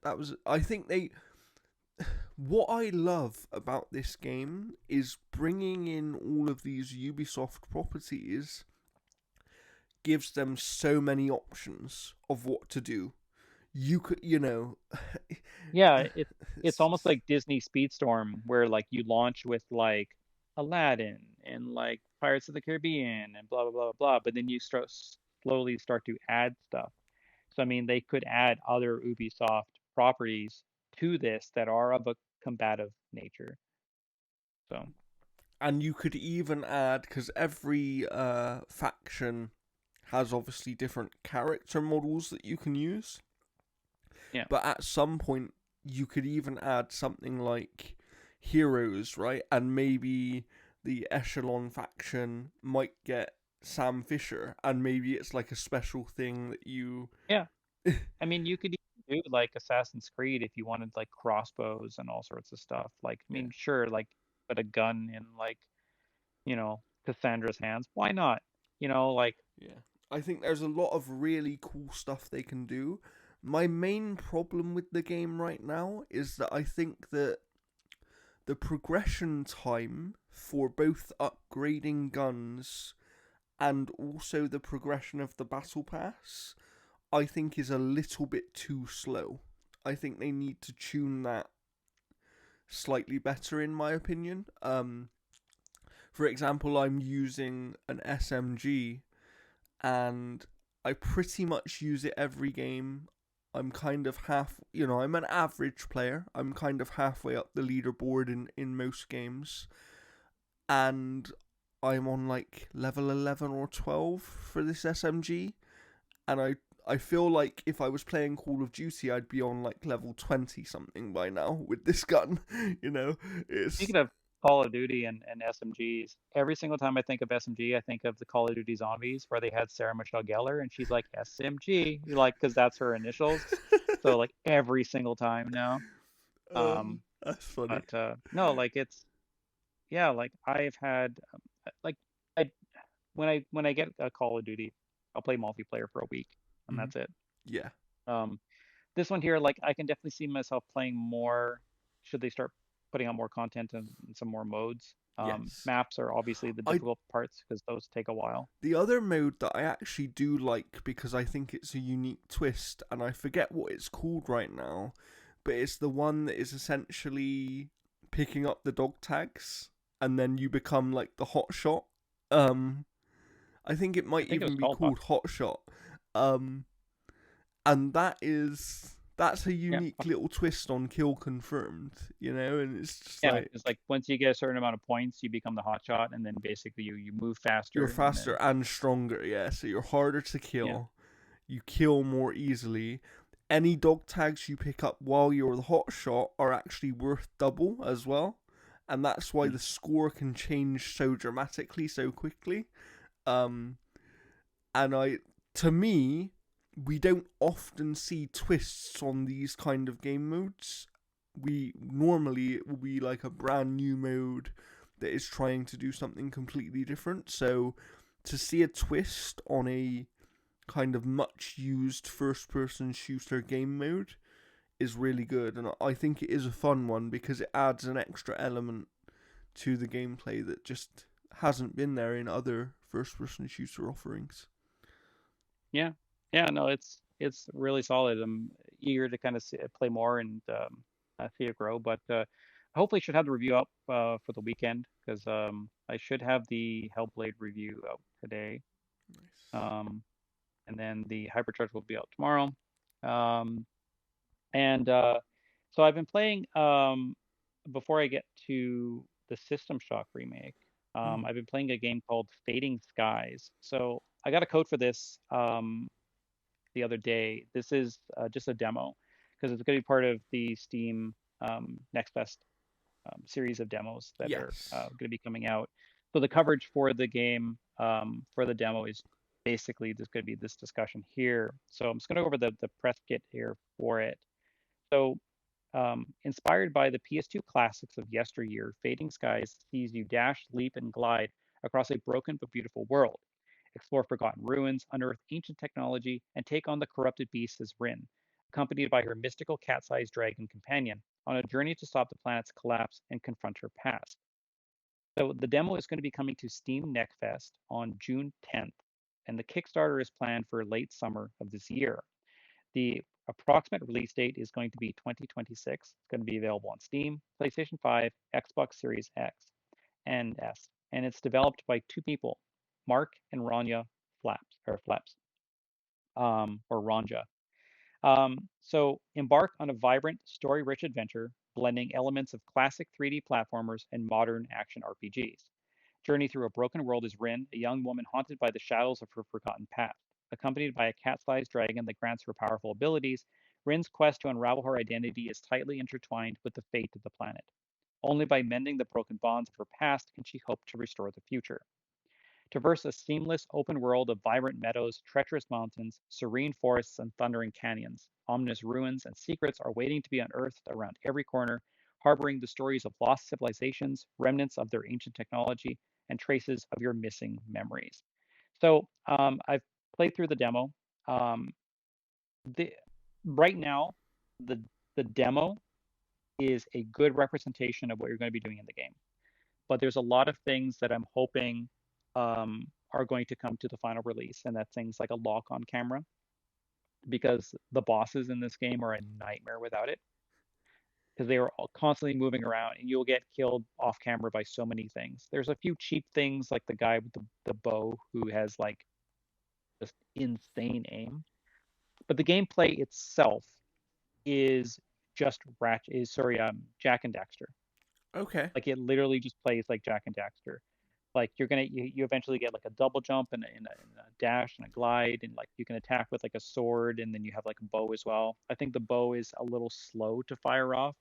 That was. I think they. What I love about this game is bringing in all of these Ubisoft properties gives them so many options of what to do. You could, yeah. It's almost it's- like Disney Speedstorm where like you launch with like Aladdin and like Pirates of the Caribbean and blah blah blah blah, but then you slowly start to add stuff. So I mean, they could add other Ubisoft properties to this that are of a combative nature. So and you could even add, because every faction has obviously different character models that you can use, Yeah. but at some point you could even add something like heroes, right? And maybe the Echelon faction might get Sam Fisher, and maybe it's like a special thing that you. Yeah. I mean, you could even do like Assassin's Creed if you wanted like crossbows and all sorts of stuff. Like, I Yeah, mean, sure, like put a gun in like, Cassandra's hands. Why not? Like, yeah. I think there's a lot of really cool stuff they can do. My main problem with the game right now is that I think that the progression time for both upgrading guns and also the progression of the battle pass, I think is a little bit too slow. I think they need to tune that slightly better, in my opinion. For example, I'm using an SMG, and I pretty much use it every game. I'm kind of I'm an average player. I'm kind of halfway up the leaderboard in most games. And I'm on like level 11 or 12 for this SMG. And I feel like if I was playing Call of Duty, I'd be on like level 20 something by now with this gun. you know, it's speaking of Call of Duty and SMGs, every single time I think of SMG, I think of the Call of Duty Zombies where they had Sarah Michelle Gellar and she's like SMG, you like, because that's her initials. So like every single time now. Um, that's funny. but no, like it's yeah, like I've had like I when I get a Call of Duty, I'll play multiplayer for a week and Hmm. that's it. Yeah. Um, this one here, like I can definitely see myself playing more should they start putting out more content and some more modes. Yes. Maps are obviously the I difficult parts because those take a while. The other mode that I actually do like because I think it's a unique twist, and I forget what it's called right now, but it's the one that is essentially picking up the dog tags and then you become like the hot shot. Um, I think it I might think it was even be called Hot. called hot shot. Um, and that's a Yeah, unique little twist on kill confirmed, and it's just yeah. like It's like once you get a certain amount of points, you become the hot shot, and then basically you move you're faster, and faster then and stronger, yeah. So you're harder to yeah, kill. You kill more easily. Any dog tags you pick up while you're the hot shot are actually worth double as well. And that's why mm, the score can change so dramatically so quickly. Um, and to me, we don't often see twists on these kind of game modes. We normally it will be like a brand new mode that is trying to do something completely different. So to see a twist on a kind of much used first person shooter game mode is really good, and I think it is a fun one because it adds an extra element to the gameplay that just hasn't been there in other first person shooter offerings. yeah, yeah. No, it's really solid. I'm eager to kind of play more and see it grow. But hopefully, should have the review up for the weekend because I should have the Hellblade review out today. Nice. Um, and then the Hypercharge will be out tomorrow. Um, and so I've been playing before I get to the System Shock remake. Mm. I've been playing a game called Fading Skies. So I got a code for this the other day. This is just a demo because it's going to be part of the Steam Next Best series of demos that are Yes. going to be coming out. So the coverage for the game for the demo is basically just going to be this discussion here. So I'm just going to go over the press kit here for it. So inspired by the PS2 classics of yesteryear, Fading Skies sees you dash, leap, and glide across a broken but beautiful world. Explore forgotten ruins, unearth ancient technology, and take on the corrupted beast as Rin, accompanied by her mystical cat-sized dragon companion, on a journey to stop the planet's collapse and confront her past. So the demo is going to be coming to Steam Next Fest on June 10th, and the Kickstarter is planned for late summer of this year. The approximate release date is going to be 2026. It's going to be available on Steam, PlayStation 5, Xbox Series X and S, and it's developed by two people, Mark and Ranja Flaps, or Ranja. So embark on a vibrant, story-rich adventure blending elements of classic 3D platformers and modern action RPGs. Journey through a broken world is Rin, a young woman haunted by the shadows of her forgotten past. Accompanied by a cat-sized dragon that grants her powerful abilities, Rin's quest to unravel her identity is tightly intertwined with the fate of the planet. Only by mending the broken bonds of her past can she hope to restore the future. Traverse a seamless open world of vibrant meadows, treacherous mountains, serene forests, and thundering canyons. Ominous ruins and secrets are waiting to be unearthed around every corner, harboring the stories of lost civilizations, remnants of their ancient technology, and traces of your missing memories. So I've played through the demo. Um, the, right now, the the demo is a good representation of what you're going to be doing in the game. But there's a lot of things that I'm hoping are going to come to the final release, and that's things like a lock-on camera, because the bosses in this game are a nightmare without it, because they are all constantly moving around, and you'll get killed off camera by so many things. There's a few cheap things like the guy with the bow who has like just insane aim, but the gameplay itself is just Jack and Daxter. Okay. Like it literally just plays like Jack and Daxter. Like you eventually get like a double jump and a dash and a glide, and like you can attack with like a sword, and then you have like a bow as well. I think the bow is a little slow to fire off.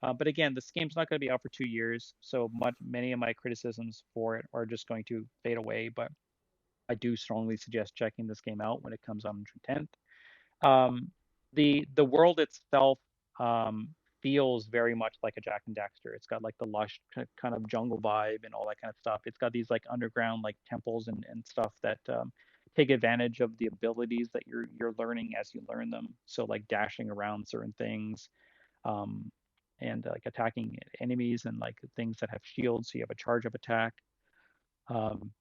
But again, this game's not going to be out for 2 years, so many of my criticisms for it are just going to fade away. But I do strongly suggest checking this game out when it comes out on June 10th. Um, the world itself um, feels very much like a Jack and Daxter. It's got like the lush kind of jungle vibe and all that kind of stuff. It's got these like underground like temples and stuff that take advantage of the abilities that you're learning as you learn them. So like dashing around certain things, um, and like attacking enemies and like things that have shields, so you have a charge up attack. Um,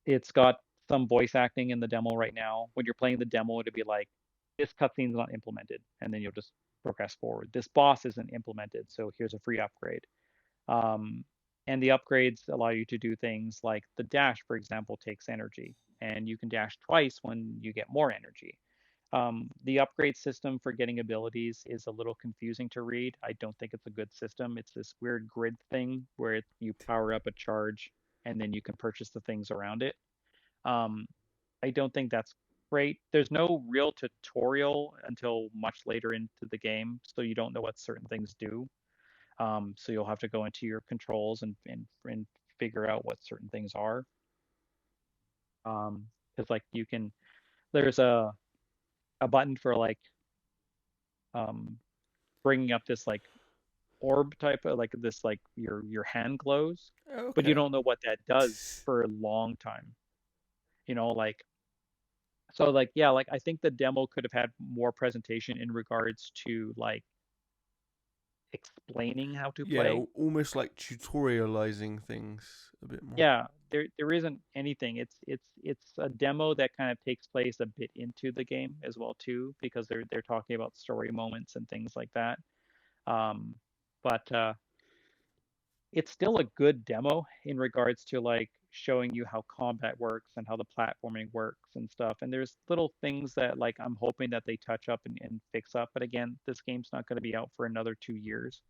it's got some voice acting in the demo right now. When you're playing the demo, it'll be like, this cutscene's not implemented, and then you'll just progress forward. This boss isn't implemented, so here's a free upgrade. Um, and the upgrades allow you to do things like the dash, for example, takes energy, and you can dash twice when you get more energy. The upgrade system for getting abilities is a little confusing to read. I don't think it's a good system. It's this weird grid thing where you power up a charge and then you can purchase the things around it. Um, I don't think that's great. There's no real tutorial until much later into the game, so you don't know what certain things do. So you'll have to go into your controls and figure out what certain things are. Because like there's a button for like um, bringing up this like orb type of like this like your hand glows, but you Okay. don't know what that does for a long time. Like so like yeah, like I think the demo could have had more presentation in regards to like explaining how to Yeah, play. almost like tutorializing things a bit more. Yeah, there isn't anything. It's a demo that kind of takes place a bit into the game as well too, because they're talking about story moments and things like that. Um, but it's still a good demo in regards to like showing you how combat works and how the platforming works and stuff. And there's little things that like I'm hoping that they touch up and fix up. But again, this game's not going to be out for another 2 years.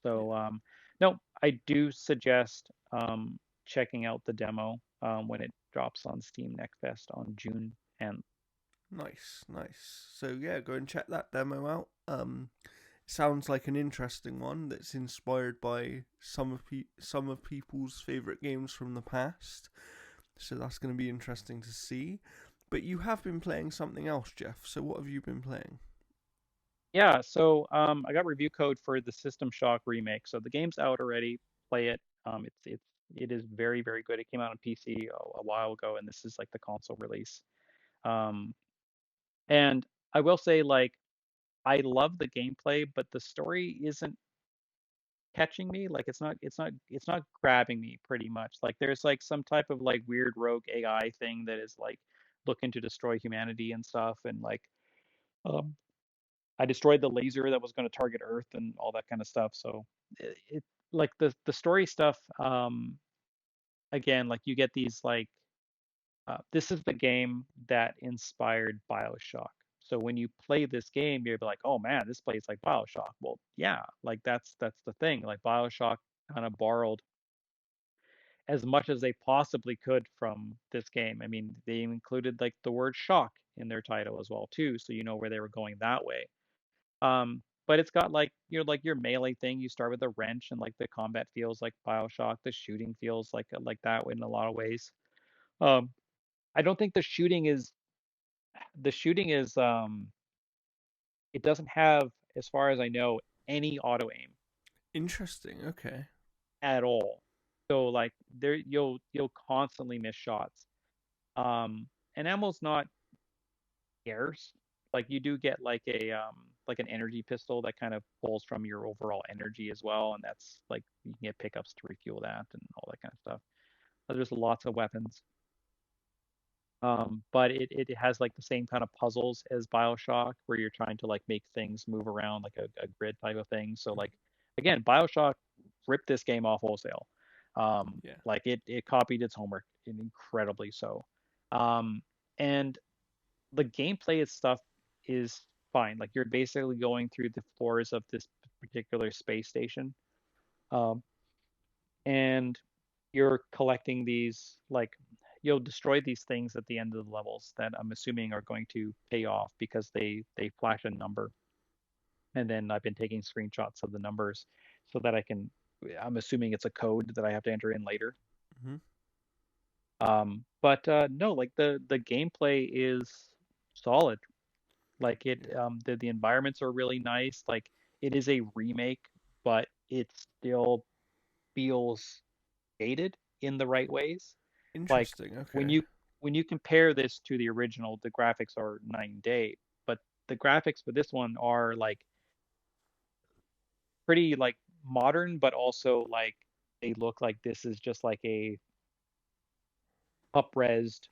Yeah. So no, I do suggest checking out the demo when it drops on Steam Next Fest on June 10th. Nice, nice. So yeah, go and check that demo out. Sounds like an interesting one that's inspired by some of people's favorite games from the past. So that's going to be interesting to see. But you have been playing something else, Jeff. So what have you been playing? Yeah, so I got review code for the System Shock remake. So the game's out already. Play it. It is very very good. It came out on PC a while ago, and this is like the console release. Um, and I will say like I love the gameplay, but the story isn't catching me. Like it's not grabbing me pretty much. Like there's like some type of like weird rogue AI thing that is like looking to destroy humanity and stuff, and like um I destroyed the laser that was going to target Earth and all that kind of stuff. So it like the story stuff. Again, like you get these like this is the game that inspired BioShock. So when you play this game, you're like, oh man, this plays like BioShock. Well, yeah, like that's the thing. Like BioShock kind of borrowed. as much as they possibly could from this game. I mean, they included like the word shock in their title as well too, so you know where they were going that way. But it's got like your melee thing. You start with a wrench, and like the combat feels like BioShock. The shooting feels like that in a lot of ways. Um, I don't think the shooting is it doesn't have, as far as I know, any auto aim Interesting. Okay. at all. So like there you'll constantly miss shots. And ammo's not scarce. Like you do get like an energy pistol that kind of pulls from your overall energy as well, and that's like you can get pickups to refuel that and all that kind of stuff. But there's lots of weapons. But it has like the same kind of puzzles as BioShock, where you're trying to like make things move around like a grid type of thing. So like again, BioShock ripped this game off wholesale. Yeah. Like it copied its homework incredibly so. Um, and the gameplay and stuff is fine. Like you're basically going through the floors of this particular space station. Um, and you're collecting these like you'll destroy these things at the end of the levels that I'm assuming are going to pay off because they flash a number, and then I've been taking screenshots of the numbers so that I'm assuming it's a code that I have to enter in later. Hmm. But no, like the gameplay is solid. Like Yeah. the environments are really nice. Like it is a remake, but it still feels dated in the right ways. Like Interesting. when Okay. you compare this to the original, the graphics are night and day, but the graphics for this one are like pretty like modern, but also like they look like this is just like a up-resed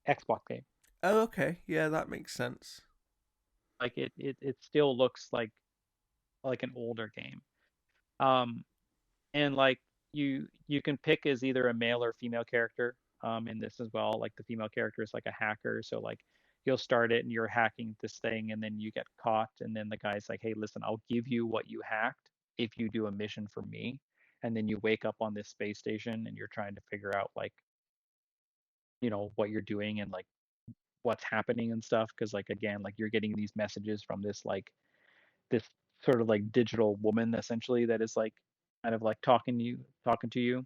Xbox game. Oh, okay. Yeah, that makes sense. Like it still looks like an older game. Um, and like you can pick as either a male or female character in this as well. Like the female character is like a hacker, so like you'll start it and you're hacking this thing, and then you get caught, and then the guy's like, hey, listen, I'll give you what you hacked if you do a mission for me. And then you wake up on this space station and you're trying to figure out like what you're doing and like what's happening and stuff, because like again, like you're getting these messages from this sort of like digital woman essentially that is like kind of like talking to you,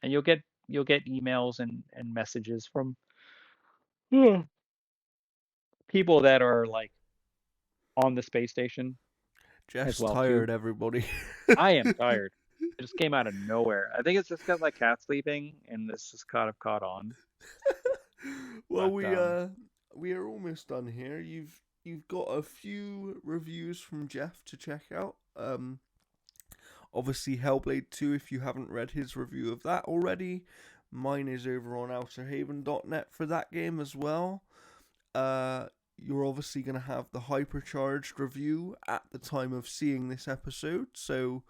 and you'll get emails and messages from people that are like on the space station as Jeff's well too. tired, everybody. I am tired. It just came out of nowhere. I think it's just got my cat sleeping and this just kind of caught on. Well, But we are almost done here. You've got a few reviews from Jeff to check out. Obviously Hellblade 2 if you haven't read his review of that already. Mine is over on outerhaven.net for that game as well. Uh you're obviously going to have the hypercharged review at the time of seeing this episode, so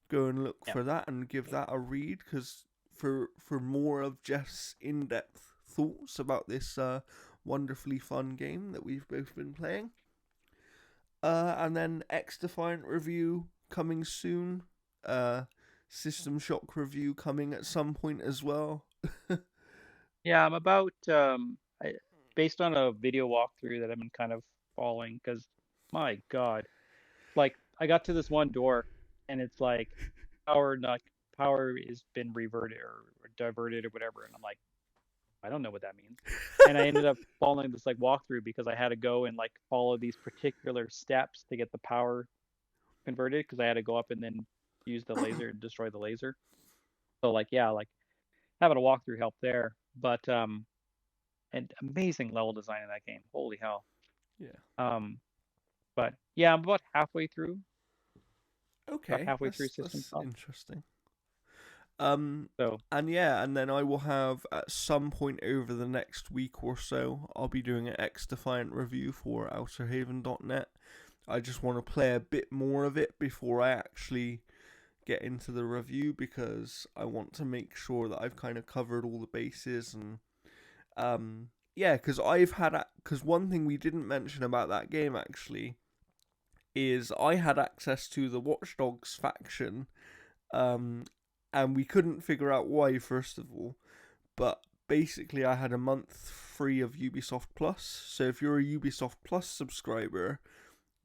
go and look yeah. for that and give that a read, because for more of Jeff's in-depth thoughts about this wonderfully fun game that we've both been playing. And then X Defiant review coming soon. Uh, System Shock review coming at some point as well. Yeah, I'm about based on a video walkthrough that I've been kind of following because my God, like I got to this one door and it's like power has been reverted or diverted or whatever, and I'm like, I don't know what that means. And I ended up following this like walkthrough because I had to go and like follow these particular steps to get the power converted, because I had to go up and then use the laser and destroy the laser. So like yeah, like having a walkthrough helped there. But and amazing level design in that game. Holy hell. Yeah. Um, but yeah, I'm about Okay, halfway through System that's Shock. interesting. Um, So and yeah, and then I will have at some point over the next week or so, I'll be doing an X Defiant review for outerhaven.net. I just want to play a bit more of it before I actually get into the review, because I want to make sure that I've kind of covered all the bases. And yeah, because because one thing we didn't mention about that game actually is I had access to the Watch Dogs faction um and we couldn't figure out why, first of all. But basically, I had a month free of Ubisoft Plus. So if you're a Ubisoft Plus subscriber,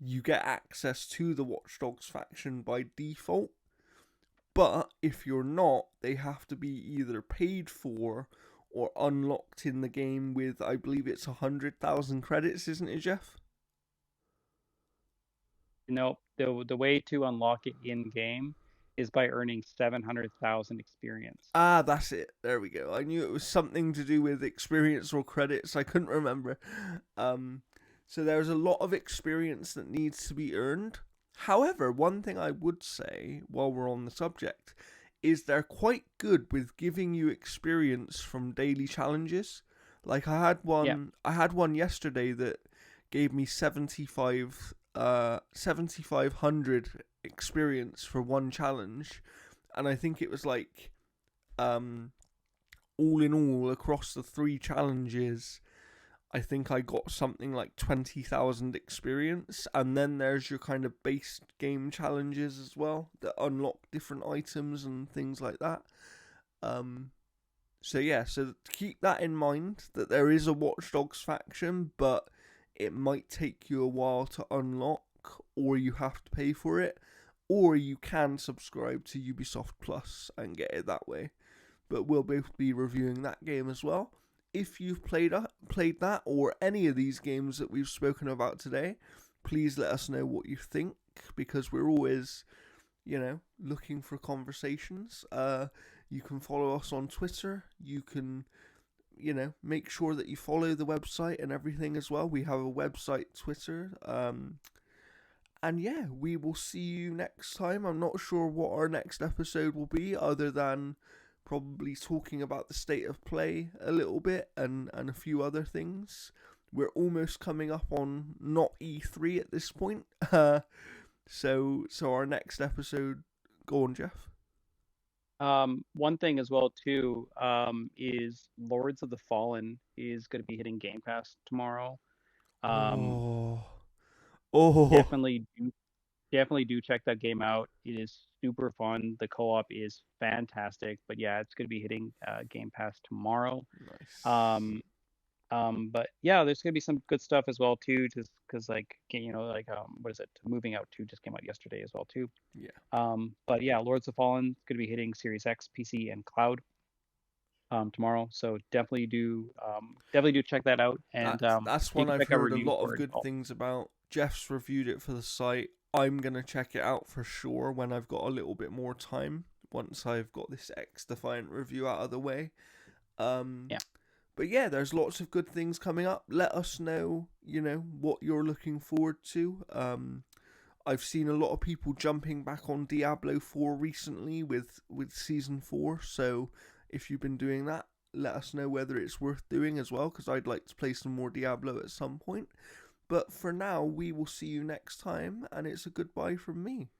you get access to the Watch Dogs faction by default. But if you're not, they have to be either paid for or unlocked in the game with, I believe it's 100,000 credits, isn't it, Jeff? The way to unlock it in game is by earning 700,000 experience. Ah, that's it. There we go. I knew it was something to do with experience or credits. I couldn't remember. So there's a lot of experience that needs to be earned. However, one thing I would say while we're on the subject is they're quite good with giving you experience from daily challenges. Like I had one yesterday that gave me 7,500 experience for one challenge, and I think it was like all in all across the 3 challenges, I think I got something like 20,000 experience. And then there's your kind of base game challenges as well that unlock different items and things like that. So yeah, so keep that in mind, that there is a Watch Dogs faction, but it might take you a while to unlock, or you have to pay for it, or you can subscribe to Ubisoft Plus and get it that way. But we'll both be reviewing that game as well. If you've played that or any of these games that we've spoken about today, please let us know what you think, because we're always, looking for conversations. You can follow us on Twitter. You can, make sure that you follow the website and everything as well. We have a website, Twitter. And yeah, we will see you next time. I'm not sure what our next episode will be, other than probably talking about the state of play a little bit and a few other things. We're almost coming up on not E3 at this point. So our next episode, go on, Jeff. One thing as well too is Lords of the Fallen is going to be hitting Game Pass tomorrow. Oh. Definitely do check that game out. It is super fun. The co-op is fantastic. But yeah, it's going to be hitting Game Pass tomorrow. Nice. But yeah, there's going to be some good stuff as well too, just because what is it? Moving Out 2 just came out yesterday as well too. Yeah. But yeah, Lords of Fallen is going to be hitting Series X, PC, and Cloud tomorrow. So definitely do check that out. And That's you one can I've check our heard a review lot for of it as good well. things about. Jeff's reviewed it for the site. I'm gonna check it out for sure when I've got a little bit more time, once I've got this X-Defiant review out of the way. Yeah. But yeah, there's lots of good things coming up. Let us know, what you're looking forward to. I've seen a lot of people jumping back on Diablo 4 recently with Season 4, so if you've been doing that, let us know whether it's worth doing as well, because I'd like to play some more Diablo at some point. But for now, we will see you next time, and it's a goodbye from me.